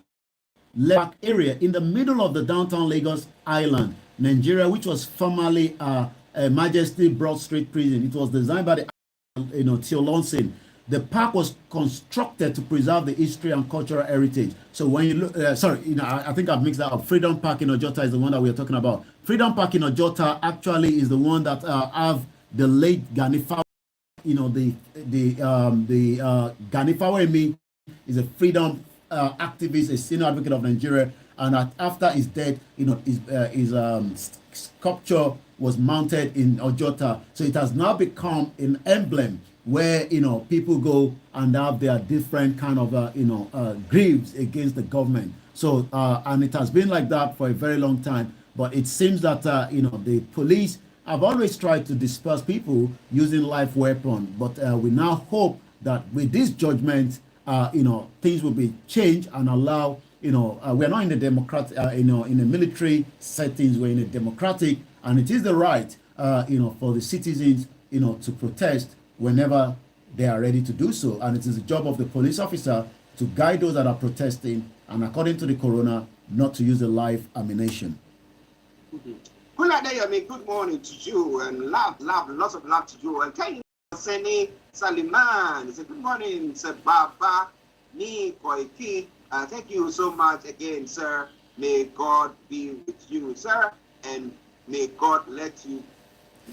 Park area in the middle of the downtown Lagos Island, Nigeria, which was formerly Majesty Broad Street Prison. It was designed by the Theolonsin. The park was constructed to preserve the history and cultural heritage. So when you look, I think I've mixed that up. Freedom Park in Ojota is the one that we are talking about. Freedom Park in Ojota actually is the one that have the late Ganifawa. The Ganifawa Emi is a freedom activist, a senior advocate of Nigeria, and after his death, his sculpture was mounted in Ojota. So it has now become an emblem where people go and have their different kind of grieves against the government. So and it has been like that for a very long time. But it seems that the police have always tried to disperse people using live weapon. But we now hope that with this judgment, things will be changed and allow. We're not in a democratic, in a military settings. We're in a democratic, and it is the right, for the citizens, to protest whenever they are ready to do so. And it is the job of the police officer to guide those that are protesting, and according to the coroner, not to use the live ammunition. Good morning to you, and lots of love to you. And can you Seni Saliman say good morning, sir Baba Ni Koiki. Thank you so much again, sir. May God be with you, sir, and may God let you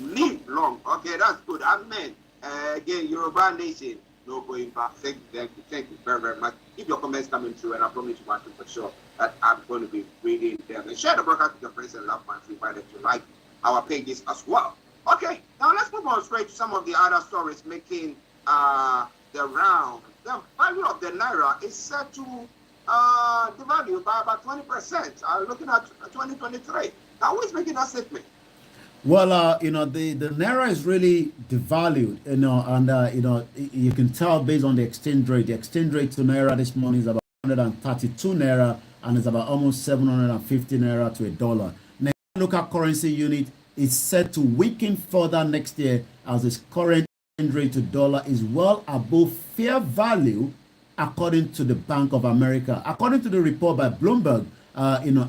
live long. Okay, that's good. Amen. Again, Yoruba Nation, no going back. Thank you very, very much. Keep your comments coming through, and I promise you one thing for sure, that I'm going to be reading them. And share the broadcast with your friends and loved ones, provided you like our pages as well. Okay, now let's move on straight to some of the other stories making the round. The value of the Naira is set to devalue by about 20%. Looking at 2023. Now, who is making that statement? Well, the Naira is really devalued, and, you can tell based on the exchange rate. The exchange rate to Naira this morning is about 132 Naira, and it's about almost 750 Naira to a dollar. Now, local currency unit is set to weaken further next year, as its current exchange rate to dollar is well above fair value, according to the Bank of America. According to the report by Bloomberg,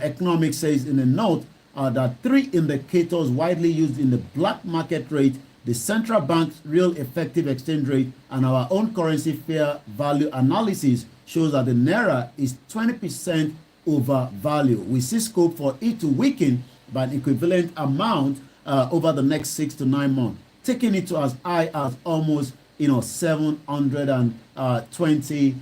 economics says in a note, that three indicators widely used in the black market rate, the central bank's real effective exchange rate, and our own currency fair value analysis shows that the Naira is 20% overvalued. We see scope for it to weaken by an equivalent amount over the next 6 to 9 months, taking it to as high as almost $720 20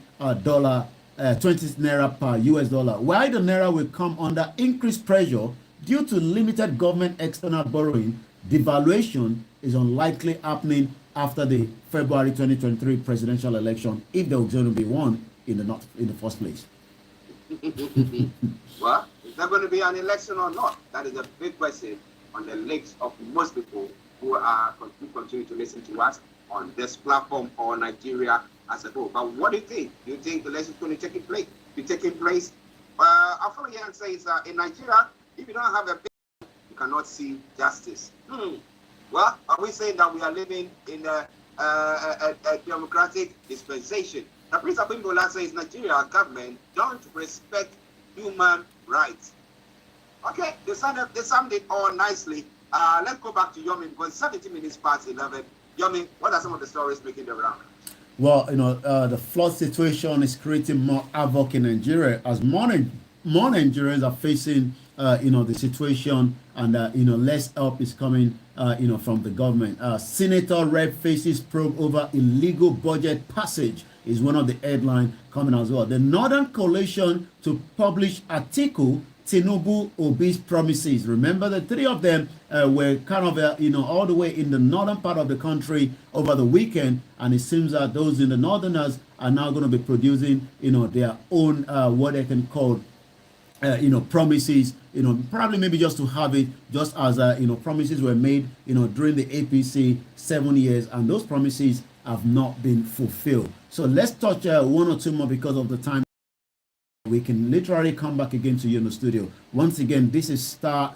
Naira per US dollar. Why the Naira will come under increased pressure due to limited government external borrowing, devaluation is unlikely happening after the February 2023 presidential election, if there was going to be one in the first place. Well, is there going to be an election or not? That is a big question on the lips of most people who continue to listen to us on this platform or Nigeria as a whole. But what do you think? Do you think the election is going to be taking place? I'll follow you and say in Nigeria, if you don't have a bill, you cannot see justice. Well, are we saying that we are living in a democratic dispensation? The Prince Abimbola says Nigeria government don't respect human rights. Okay, they summed it all nicely. Let's go back to Yomi, because 17 minutes past 11. Yomi, what are some of the stories making the round? Well, the flood situation is creating more havoc in Nigeria, as more Nigerians are facing the situation, and less help is coming from the government. Senator Rep faces probe over illegal budget passage is one of the headlines coming as well. The Northern Coalition to publish article Tinubu Obi's promises. Remember, the three of them were kind of all the way in the northern part of the country over the weekend, and it seems that those in the northerners are now going to be producing their own what they can call promises, probably maybe just to have it, just as promises were made during the APC 7 years, and those promises have not been fulfilled. So let's touch one or two more because of the time. We can literally come back again to you in the studio. Once again, this is Star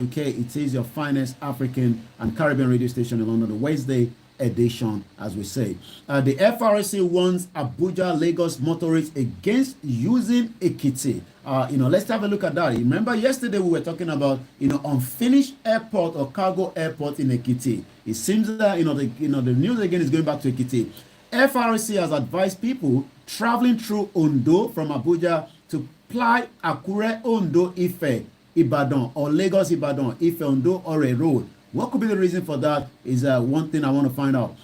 UK. It is your finest African and Caribbean radio station in London, the Wednesday edition, as we say. The FRC warns Abuja, Lagos motorists against using Ekiti. Let's have a look at that. Remember, yesterday we were talking about unfinished airport or cargo airport in Ekiti. It seems that the news again is going back to Ekiti. FRC has advised people traveling through Ondo from Abuja to ply Akure, Ondo, Ife, Ibadan, or Lagos, Ibadan, Ife, Ondo, or a road. What could be the reason for that is one thing I want to find out.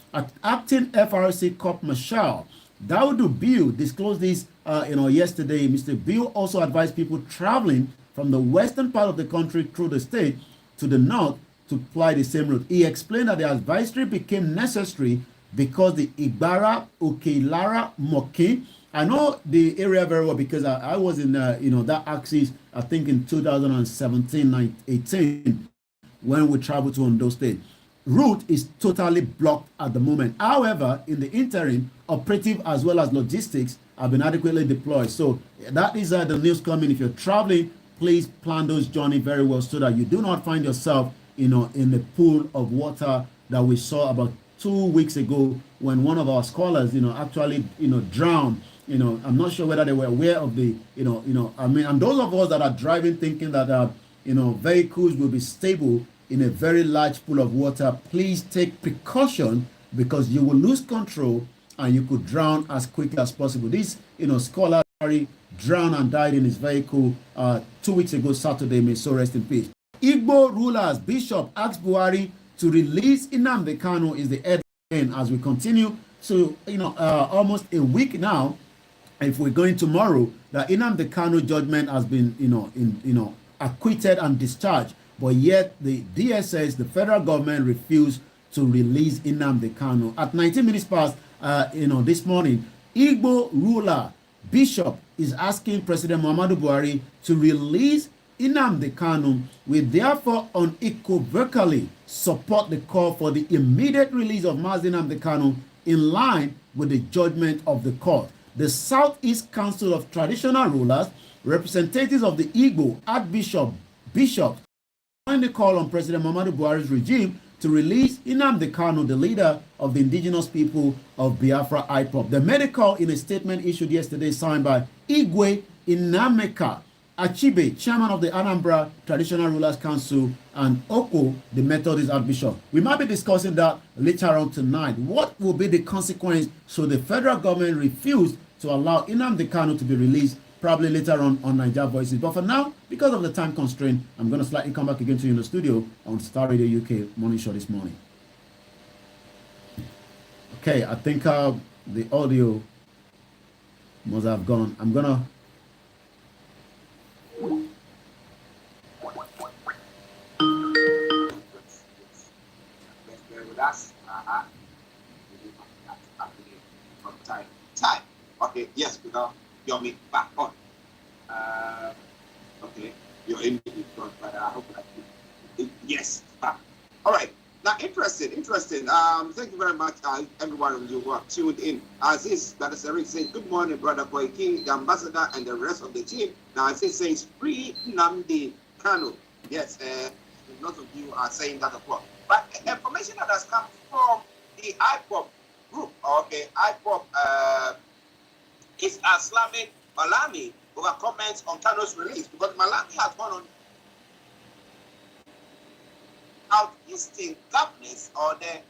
Acting FRC Corp Marshal Daudu Bill disclosed this yesterday. Mr. Bill also advised people traveling from the western part of the country through the state to the north to ply the same route. He explained that the advisory became necessary because the Igbara, Okelara, Moki, I know the area very well because I was in that axis, I think in 2017-18 when we traveled to Ondo State. Route is totally blocked at the moment. However, in the interim, operative as well as logistics have been adequately deployed. So that is the news coming. If you're traveling, please plan those journey very well so that you do not find yourself in the pool of water that we saw about 2 weeks ago when one of our scholars, actually, drowned. I'm not sure whether they were aware of the, I mean, and those of us that are driving thinking that, vehicles will be stable in a very large pool of water, please take precaution because you will lose control and you could drown as quickly as possible. This, scholar drowned and died in his vehicle 2 weeks ago, Saturday. May so rest in peace. Igbo rulers, Bishop asked Buhari to release Nnamdi Kanu is the headline as we continue. So, almost a week now, if we're going tomorrow, the Nnamdi Kanu judgment has been, acquitted and discharged. But yet the DSS, the federal government, refused to release Nnamdi Kanu. At 19 minutes past, this morning, Igbo ruler, Bishop is asking President Muhammadu Buhari to release Nnamdi Kanu. We therefore unequivocally support the call for the immediate release of Mazi Nnamdi Kanu in line with the judgment of the court. The Southeast Council of Traditional Rulers, representatives of the Igbo bishops, joined the call on President Muhammadu Buhari's regime to release Nnamdi Kanu, the leader of the indigenous people of Biafra IPOB. The medical, in a statement issued yesterday, signed by Igwe Inameka Achibe, chairman of the Anambra Traditional Rulers Council, and Oko, the Methodist Archbishop. We might be discussing that later on tonight. What will be the consequence should the federal government refuse to allow Nnamdi Kanu to be released? Probably later on Niger Voices. But for now, because of the time constraint, I'm going to slightly come back again to you in the studio on Star Radio UK Morning Show this morning. Okay, I think the audio must have gone. I'm going to... From time to time. Okay, yes, because you're me back on. Okay, you're in front, but I hope that yes, back. All right. Now, interesting. Thank you very much, everyone of you who are tuned in. As this, that is Eric saying, good morning, brother Koiki, the ambassador, and the rest of the team. Now, as it says, free Nnamdi Kanu. Yes, lots of you are saying that as well. But information that has come from the IPOB group, okay, IPOB is Islamic Malami over comments on Kanu's release, because Malami has gone on Southeastern governors or the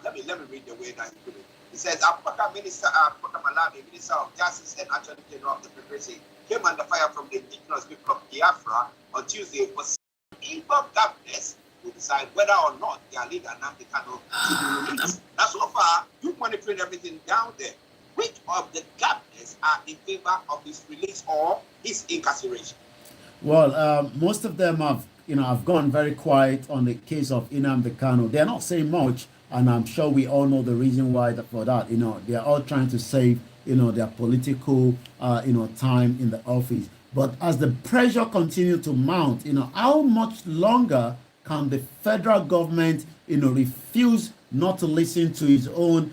let me read the way that he put it. He says Abubakar Malami, Minister of Justice and Attorney General of the Federation, came under fire from the indigenous people of Biafra on Tuesday for Igbo governors to decide whether or not their leader Nnamdi Kanu should be released. Now, so far, you monitoring everything down there. Which of the governors are in favor of his release or his incarceration? Well, most of them have gone very quiet on the case of Nnamdi Kanu. They're not saying much, and I'm sure we all know the reason why for that. They're all trying to save, their political, time in the office. But as the pressure continues to mount, how much longer can the federal government, refuse not to listen to his own,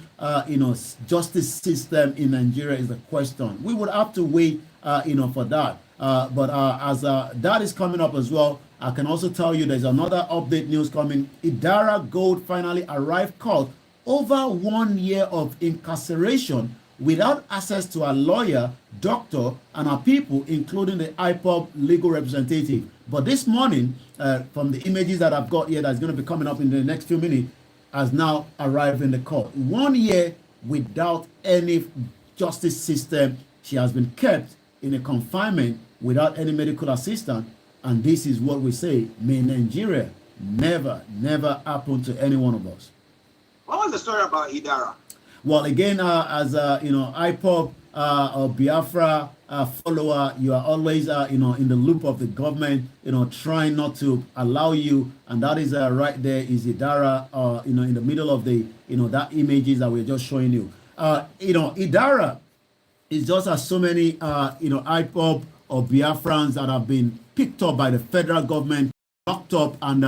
justice system in Nigeria is the question. We would have to wait, for that. But as that is coming up as well, I can also tell you there's another update news coming. Idara Gold finally arrived court over 1 year of incarceration without access to a lawyer, doctor, and our people, including the IPOB legal representative. But this morning, from the images that I've got here that's going to be coming up in the next few minutes, has now arrived in the court. 1 year without any justice system. She has been kept in a confinement without any medical assistance. And this is what we say, may Nigeria never happen to any one of us. What was the story about Idara? Well, again, as IPOB or Biafra follower, you are always, in the loop of the government, trying not to allow you. And that is right there is Idara, in the middle of the, that images that we're just showing you. Idara is just as so many, IPOB or Biafrans that have been picked up by the federal government, locked up, and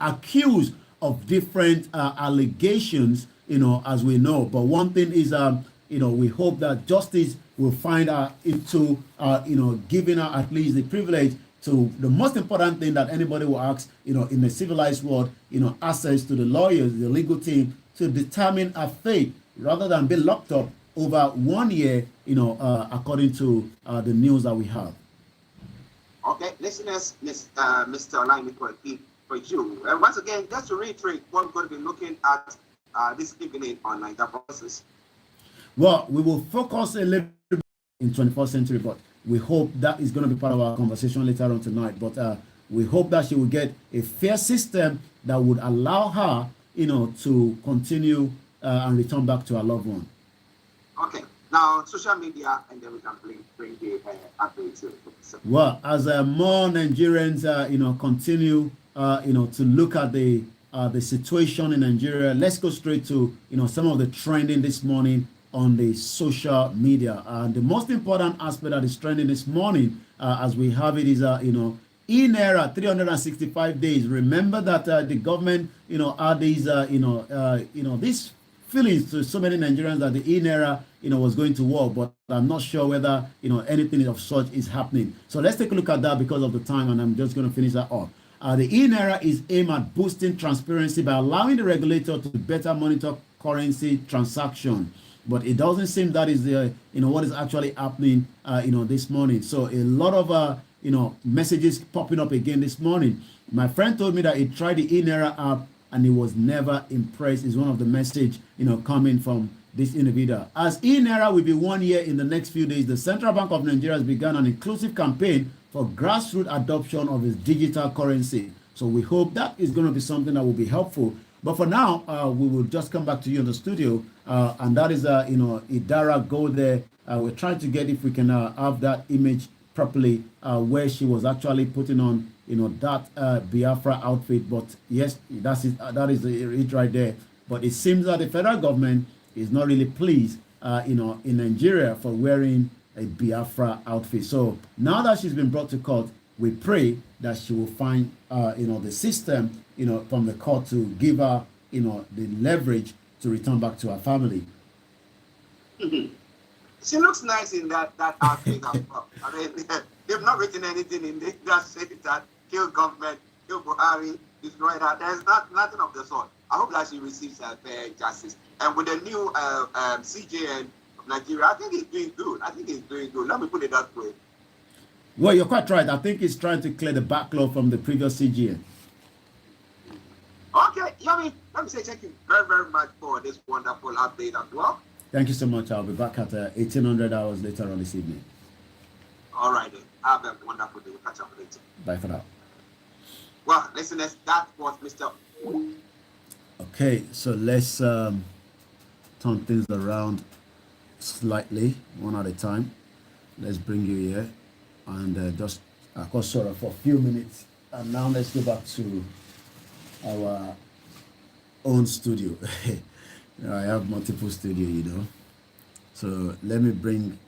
accused of different allegations, as we know. But one thing is, we hope that justice will find her into, giving her at least the privilege, So the most important thing that anybody will ask, in a civilized world, access to the lawyers, the legal team to determine a fate rather than be locked up over 1 year, according to the news that we have. Okay, listeners, Mr. Olaimi for you. Once again, just to reiterate what we're going to be looking at this evening on Niger Process. Well, we will focus a little bit in 21st century, but we hope that is going to be part of our conversation later on tonight. But we hope that she will get a fair system that would allow her, to continue and return back to her loved one. Okay. Now, social media, and then we can bring the updates. Well, as more Nigerians, continue, to look at the situation in Nigeria, let's go straight to, some of the trending this morning on the social media. And the most important aspect that is trending this morning, as we have it, is, e-Naira 365 days. Remember that the government, had these, these feelings to so many Nigerians that the e-Naira, was going to work, but I'm not sure whether, anything of such is happening. So let's take a look at that because of the time, and I'm just going to finish that off. The e-Naira is aimed at boosting transparency by allowing the regulator to better monitor currency transaction. But it doesn't seem that is the, what is actually happening, this morning. So a lot of, messages popping up again this morning. My friend told me that he tried the e-Naira app and he was never impressed. Is one of the message, coming from this individual. As e-Naira will be 1 year in the next few days, the Central Bank of Nigeria has begun an inclusive campaign for grassroots adoption of its digital currency. So we hope that is going to be something that will be helpful. But for now, we will just come back to you in the studio, and that is, Idara go there. We're trying to get if we can have that image properly, where she was actually putting on, that Biafra outfit. But yes, that is it right there. But it seems that the federal government is not really pleased, in Nigeria for wearing a Biafra outfit. So now that she's been brought to court, we pray that she will find, the system, from the court to give her, the leverage to return back to her family. She looks nice in that outfit. I mean, they've not written anything in it that says that kill government, kill Buhari, destroy that. There's nothing of the sort. I hope that she receives fair justice. And with the new CJN of Nigeria, I think he's doing good. Let me put it that way. Well, you're quite right. I think he's trying to clear the backlog from the previous CGN. Okay, Yami, let me say thank you very, very much for this wonderful update as well. Thank you so much. I'll be back at 1800 hours later on this evening. All right, then. Have a wonderful day. We'll catch up later. Bye for now. Well, listeners, that was Mr. Okay, so let's turn things around slightly, one at a time. Let's bring you here and just sort of for a few minutes. And now let's go back to our own studio. I have multiple studio, So let me bring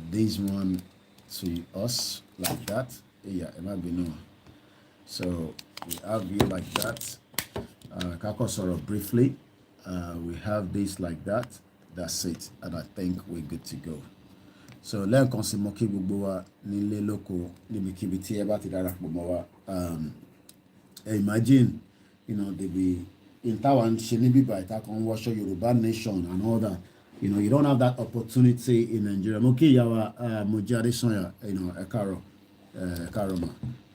this one to us like that. Yeah, it might be no. So we have you like that. Sort of briefly. We have this like that. That's it. And I think we're good to go. So let's consider moki gbogbo nílé lóko níbikíbi tí ẹ bá ti darapọ̀ mọ́ wa. Imagine, they be in Taiwan, Shenibiba, Itakon, Washo, Yoruba Nation, and all that. You don't have that opportunity in Nigeria. Moki Yawa, Mojade Sonya, Ekaro, Ekaroma,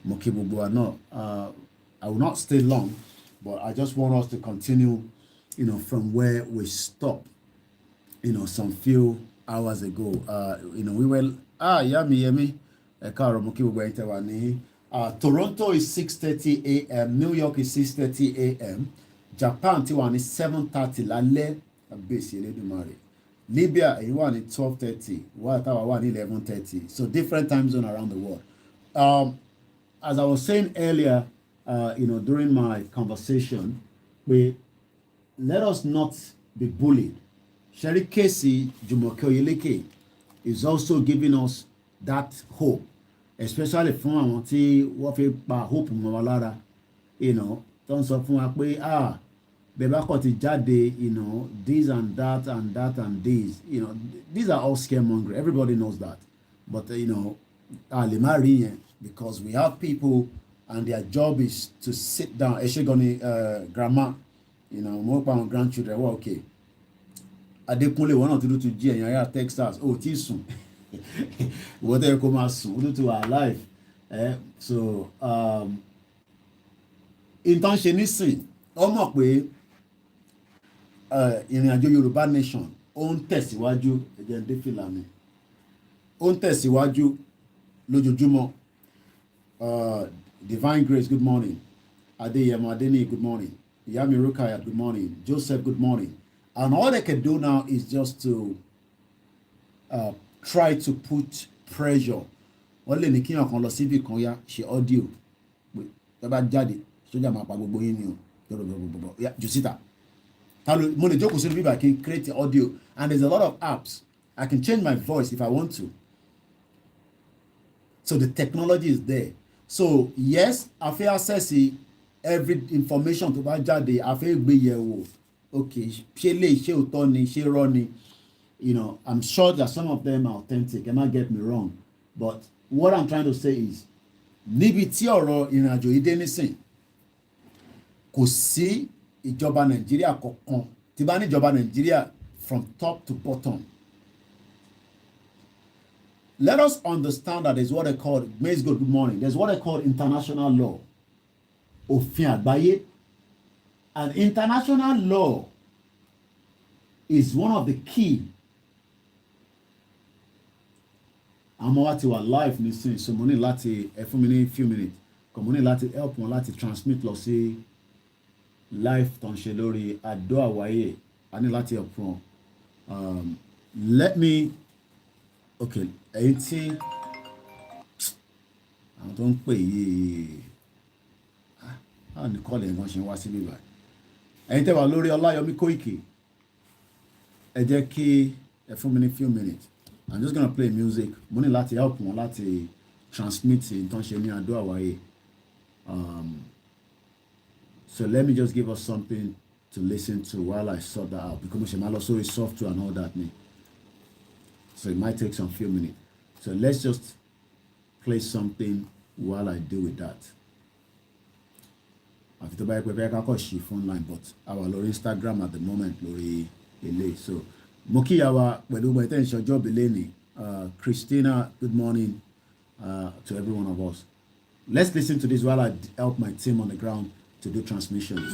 Moki Bubua. No, I will not stay long, but I just want us to continue, from where we stopped, some few hours ago. We were, Yami, Ekaro, Moki Bubua, Intewani. Toronto is 6:30 a.m. New York is 6:30 a.m. Japan Tiwan is 7:30 lálẹ́ abesi Elédùmarè. Libya one is 12:30. Watawa one 11:30. So different time zone around the world. As I was saying earlier, during my conversation, let us not be bullied. Sherry Casey Jumoke Oyeleke is also giving us that hope. Especially fún àwọn tí wọ́n fi pa hope mọ́ wa lára, tó ń sọ fún wa pé bẹ́ẹ̀ kọ́ ti jáde, this and that and that and this, these are all scaremongering. Everybody knows that. But, a lè má rí yẹn because we have people and their job is to sit down. Eshegoni grandma, you know, more about grandchildren. Well, okay. Adekunle one or two to G and you're Texas. Oh, Tisun. What they come as soon to our life. So intention nísìn ó mọ̀ pé ìrìn àjò Yorùbá nation ó ń tẹ̀síwájú ẹ̀jẹ̀ ń dé fìlà mi ó ń tẹ̀síwájú lójoojúmọ́. Divine Grace, good morning. Adeyemo Adeni, good morning. Yami Rukaya, good morning. Joseph, good morning. And all they can do now is just to try to put pressure. Wọ́n lè ní kí ọ̀kan lọ síbi kan yá ṣe audio tó bá jáde sójà máa pa gbogbo yín ni o yá jù síta. Mo lè jókòó sínú bíbá kí n create audio, and there's a lot of apps. I can change my voice if I want to. So the technology is there. So yes, a fẹ́ access every information tó bá jáde, a fẹ́ gbé yẹ̀wò. Okay, ṣé lè ṣé òótọ́ ni ṣé irọ́ ni. You know, I'm sure that some of them are authentic, and not get me wrong. But what I'm trying to say is, níbi tí ọ̀rọ̀ ìrìnàjò yìí dé nísìn, kò sí ìjọba Nàìjíríà kankan tí bá ní ìjọba Nàìjíríà from top to bottom. Let us understand that there's what they call, Maze good morning, there's what they call international law. Òfin àgbáyé. And international law is one of the key. Àmọ́ wá ti wà live nísìnyí, so mo ní láti ẹ fún mi ní few minutes kò mo ní láti help wọn láti transmit lọ sí live tó ń ṣe lórí Àdó Àwáyé. A ní láti help wọn. Let me okay ẹ̀yin tí àwọn tó ń pè yìí àwọn ní kọ́ọ̀lù ẹ̀gbọ́n ṣe ń wá sí bíbá ẹ̀yin tẹ́ wà lórí Ọláyọmí Kóìkì ẹ jẹ́ kí ẹ fún mi ní few minutes. I'm just gonna play music. Mo ní láti help wọn láti transmit nǹkan ṣe ní Àdó Àwáyé. So let me just give us something to listen to while I sort that out, because mo ṣe máa lọ sórí software and all that ni. So it might take some few minutes. So let's just play something while I deal with that. Àfi tó bá yẹ pé fẹ́ ká kọ́ ṣí phone line, but a wà lórí Instagram at the moment lórí ilé. So mo kí yàwá pẹ̀lú ọgbà ìtẹ́ǹṣẹ́ ọjọ́ ìbílẹ̀ ni. Christina, good morning to every one of us. Let's listen to this while I help my team on the ground to do transmissions.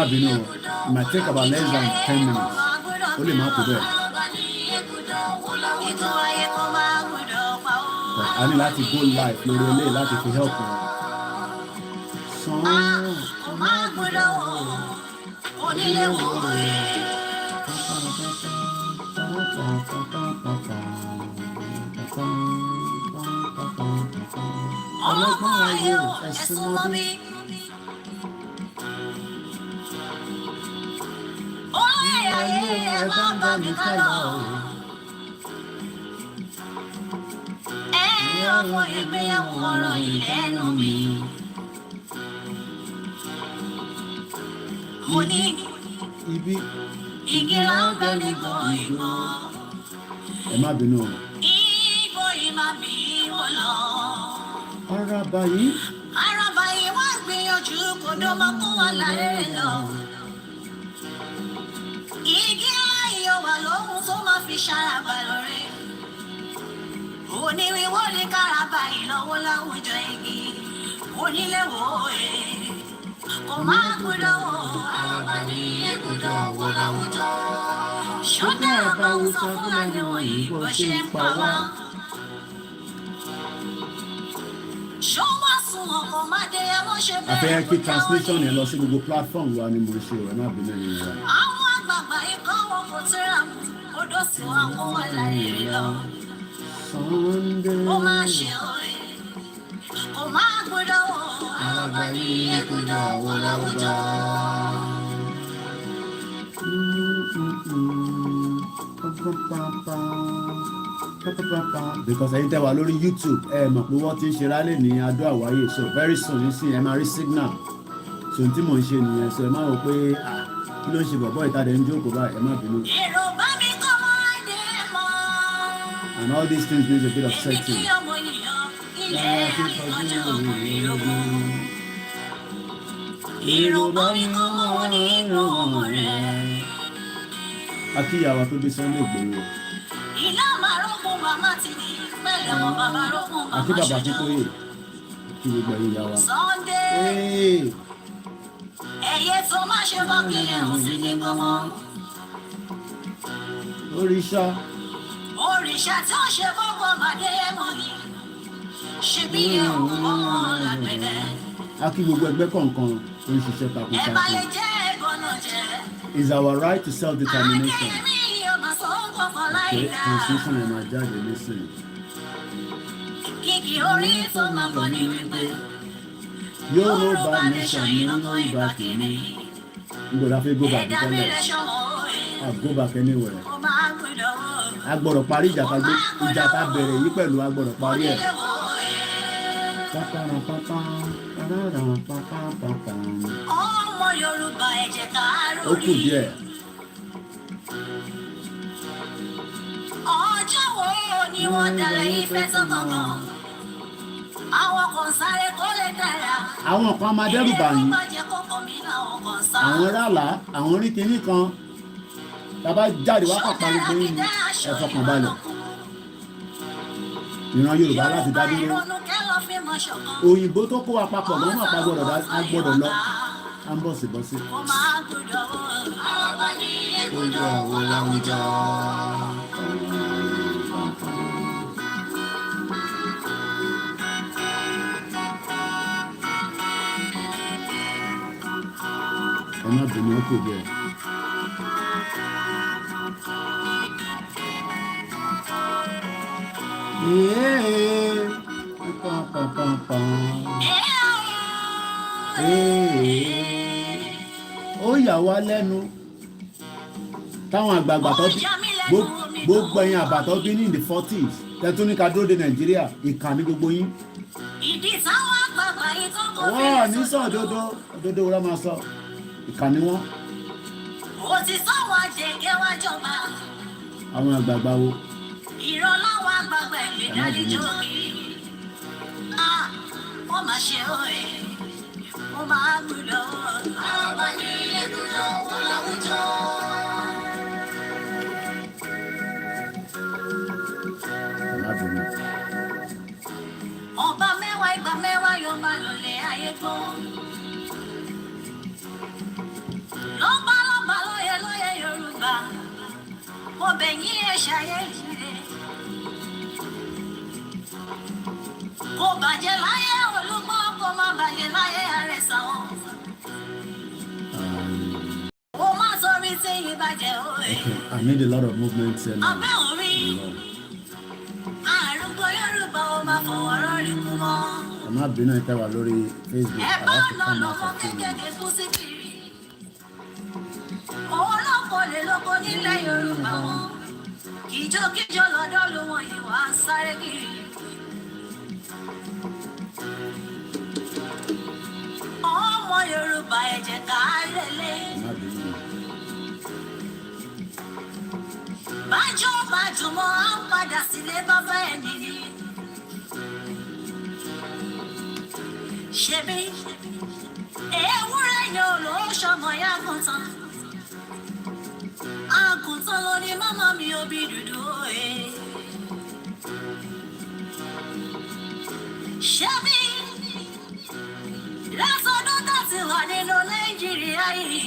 It might take about less than 10 minutes. Only not today. But I need to go live. Lórí láti fi help you. Ọlọ́gbọ́n ayé ò ẹ̀sùn mọ́ mi. Ayé ẹ bá ń bá mi kálọ̀. Ọmọ ìgbéyàwó ọ̀rọ̀ ìlẹ́nu mi. Mo ní ibi igi láńbẹ́ ní gbọ̀ngbọ̀. Ẹ má bínú o. Ibo ìmá bí wọ́n lọ. Araba yìí wá gbìyànjú kò dọ́mọ kó wà láyé lọ. Igi ayọ̀ wà lóhun tó máa fi ṣàràbà lórí. Oníwíwó ní káràbà ìnáwó láwùjọ igi. Onílé wò é. Kò máa gbọ́dọ̀ wò. Àràbà ní ẹ̀gbọ́dọ̀ wò láwùjọ. Ṣọ́dá àbáwò sọ Fúlàní wọ̀nyí bó ṣe ń pa wá. A fẹ́ kí translation yẹn lọ sí gbogbo platform wa ni mo ṣe ọ̀rẹ́ náà bí lẹ́nu wa. Àwọn àgbààgbà ikọ̀ wọn kò tẹ́ra odò sí wọn kó wà láyé lọ. Ó máa ṣe òye, kò máa gbọ́dọ̀ wọ̀. Àràbà ayé kúndà wọ́n láwùjọ. Because ẹ̀yin tẹ́ wà lórí YouTube ẹ mọ̀ pé wọ́n ti ń ṣe rálẹ̀ ní Adó Àwáyé so very soon nísìnyí ẹ máa rí signal so tí mò ń ṣe nìyẹn so ẹ má wò pé kí ló ń ṣe bọ̀bọ̀ ìtàdé ń jókòó báyìí ẹ má bínú. And all these things need a bit of setting. Akíyàwó tó bí Sunday Igboho. Àti bàbá Akíntóyè kí gbogbo ẹ̀yin ìyá wa. Ẹyẹ tó má ṣe bọ́ kílẹ̀ ò sí ní gbọmọ. Òrìṣà. Òrìṣà tí ó ṣe gbogbo ọmọdé mọ́ ni. Ṣé bí ẹ̀hún ọmọ lágbẹ̀dẹ? A kí gbogbo ẹgbẹ́ kọ̀ọ̀kan tó ń ṣiṣẹ́ Ẹ bá lè takuntakun. jẹ́ ẹ̀gbọ́nà jẹ́. It's our right to self-determination. Akẹ́mi ọmọ sọ ń kọ̀kọ̀ láì Okay, dá. constitution ẹ̀ máa jáde nísìnyí. Kìkì orí tó máa bọ̀ ní wípé. Yorùbá nation ní Yorùbá kìíní. Níbo la fi go back Ẹ̀dá mi tẹ́lẹ̀? rẹ̀ ṣọmọ òye. Go back anywhere. Ó máa ń gbọ́dọ̀ wò. A gbọ́dọ̀ parí ìjà tá bẹ̀rẹ̀ yìí pẹ̀lú a gbọ́dọ̀ parí ẹ̀. Ọmọ Yorùbá ẹ jẹ́ ká Ó kù rórí. díẹ̀. Ọjọ́ wo ni wọ́n dalẹ̀ ìfẹ́ tó gangan? Àwọn kan sáré kó lè dára. Àwọn kan máa dẹ́rù bà yín. Ilé wọn jẹ́ kókó mi láwọn kan sá. Àwọn rálá, àwọn orí kinní kan. Tàbá jáde wá pàpà gbogbo yín ní ẹ fọkàn balẹ̀. Ìran Yorùbá láti dá dúró. Ìrònú kẹ́lọ́ fi mọ̀ ṣọ̀kan. Òyìnbó tó kó wa papọ̀ gan náà a gbọ́dọ̀ lọ. À ń bọ̀ sí bọ́ sí. Ó máa gbọ́dọ̀ wò. Àwọn bá ní ẹgbọ́dọ̀ wò láwùjọ. Ẹ má bínú ó kù díẹ̀. Ó yà wá lẹ́nu táwọn àgbààgbà tó gbogbo ẹ̀yin àbàtọ́ bí ní the 40s tẹ́tún ní ká dúró de Nàìjíríà ìkànnì gbogbo yín. Ìdí táwọn àgbààgbà yìí tó kọ́ Wọ́n ní sọ òdodo wọ́n máa sọ ìkànnì wọn. Ó ti sọ́wọ́ àjẹgẹ́ wá jọba. Àwọn àgbààgbà wo. Ìrọ̀láwọ̀ àgbààgbà ìgbé dálẹ́jọ́ kiri. Wọ́n máa ṣe òye. Wọ́n máa gbúdọ̀ wò. Àwọn bá ní ẹgbọ́dọ̀ wò láwùjọ. Ẹ má bínú. Ọba mẹ́wàá ìgbà mẹ́wàá yóò máa lọlé ayé gbọ́. Lọ́ba lóye Yorùbá. Mo bẹ̀ yín ẹ ṣayé ire. Kò bàjẹ́ láyé Olúgbọ́, kò má bàjẹ́ láyé Àrẹ̀sà o. Ó má sọrí tí yìí bàjẹ́ òye. I need a lot of movement here now. Abẹ́ orí. Àrùgbó Yorùbá ó máa fọwọ́ rọrí kú mọ́. Ẹ má bínú ìtẹ́ wà lórí Facebook. Ẹ bá I have to nà come out lọ́mọ for filming. kékeré kú sí kiri. Òun lọ́kọ̀ lè lóko nílẹ̀ Yorùbá wọn. Kíjokíjo lọ́dọ̀ ló wọ̀n yìí wá ń sáré kiri. Ọmọ Yorùbá ẹ jẹ́ ká lélẹ̀. Ẹ má bínú. Bájọ́ bájúmọ́ á ń padà sílé bàbá ẹ̀ nìyí. Ṣebí ewúrẹ́ yẹn ò ló ṣọmọ ya àgùntàn. Àgùntàn ló ní mọ́mọ́ mi òbí dúdú òye. Ṣebí látọdún tó ti wà nínú Nàìjíríà yìí.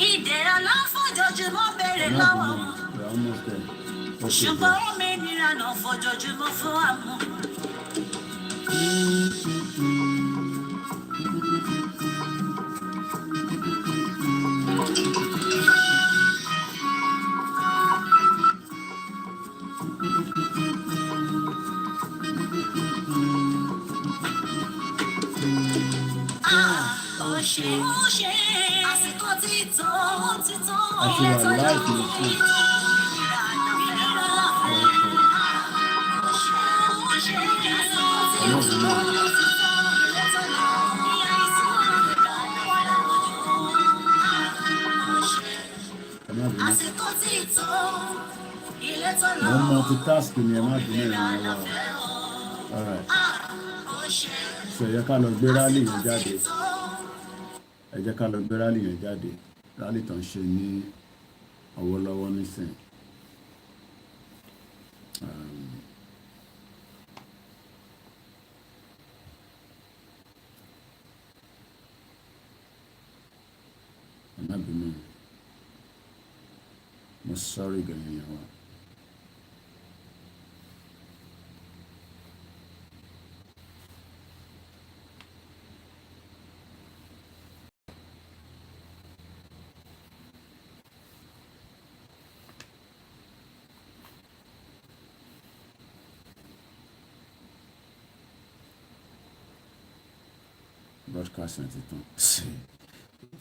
Ìdẹ̀ra ló ń fojoojúmọ́ béèrè lọ́wọ́ wọn. We're almost there. Okay, Ṣùgbọ́n òmìnira náà fojoojúmọ́ fún àwọn. àti wà láìpẹ́ lọ́sùn. Mo multitask ni ẹ má bínú ìrìn wa. Alright. So ẹ jẹ́ ká lọ gbé rálì yẹn jáde. Ẹ jẹ́ ká lọ gbé rálì yẹn jáde. Rálì tó ń ṣe ní ọwọ́lọ́wọ́ nísìn. Ẹ má bínú. Mo sorry gan-an yẹn wa. Broadcast and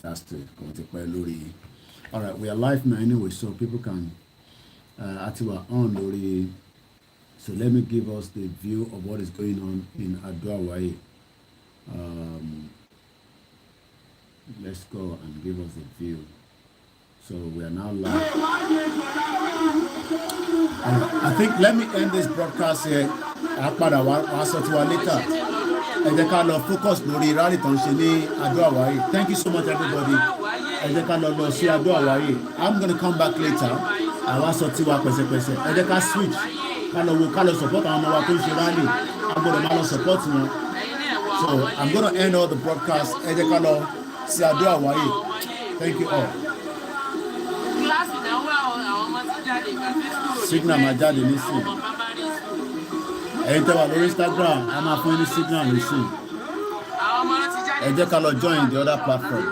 that's the lórí. All right, we are live now anyway, so people can actually on lórí. So let me give us the view of what is going on in Ado-Hawaii. Let's go and give us the view. So we are now live. I think let me end this broadcast here. I'll sort you later. Ẹ jẹ́ ká lọ focus lórí rally tó ń ṣe ní Ado-Hawaii. Thank you so much everybody. Ẹ jẹ́ ká lọ sí Ado-Hawaii. I'm going to come back later. Àwa sọ tiwa pẹ̀sẹ̀pẹ̀sẹ̀. Ẹ jẹ́ ká switch. Ká lọ support àwọn ọmọ wa tó ń ṣe rally. A gbọ́dọ̀ máa lọ support wọn. So I'm going to end all the broadcast. Ẹ jẹ́ ká lọ sí Ado-Hawaii. Thank you all. Signal máa jáde nísìnyí. Ẹ̀yin tẹ́ wà lórí Instagram, a máa fún yín ní signal nísìnyí. Ẹ jẹ́ ká lọ join the other platform.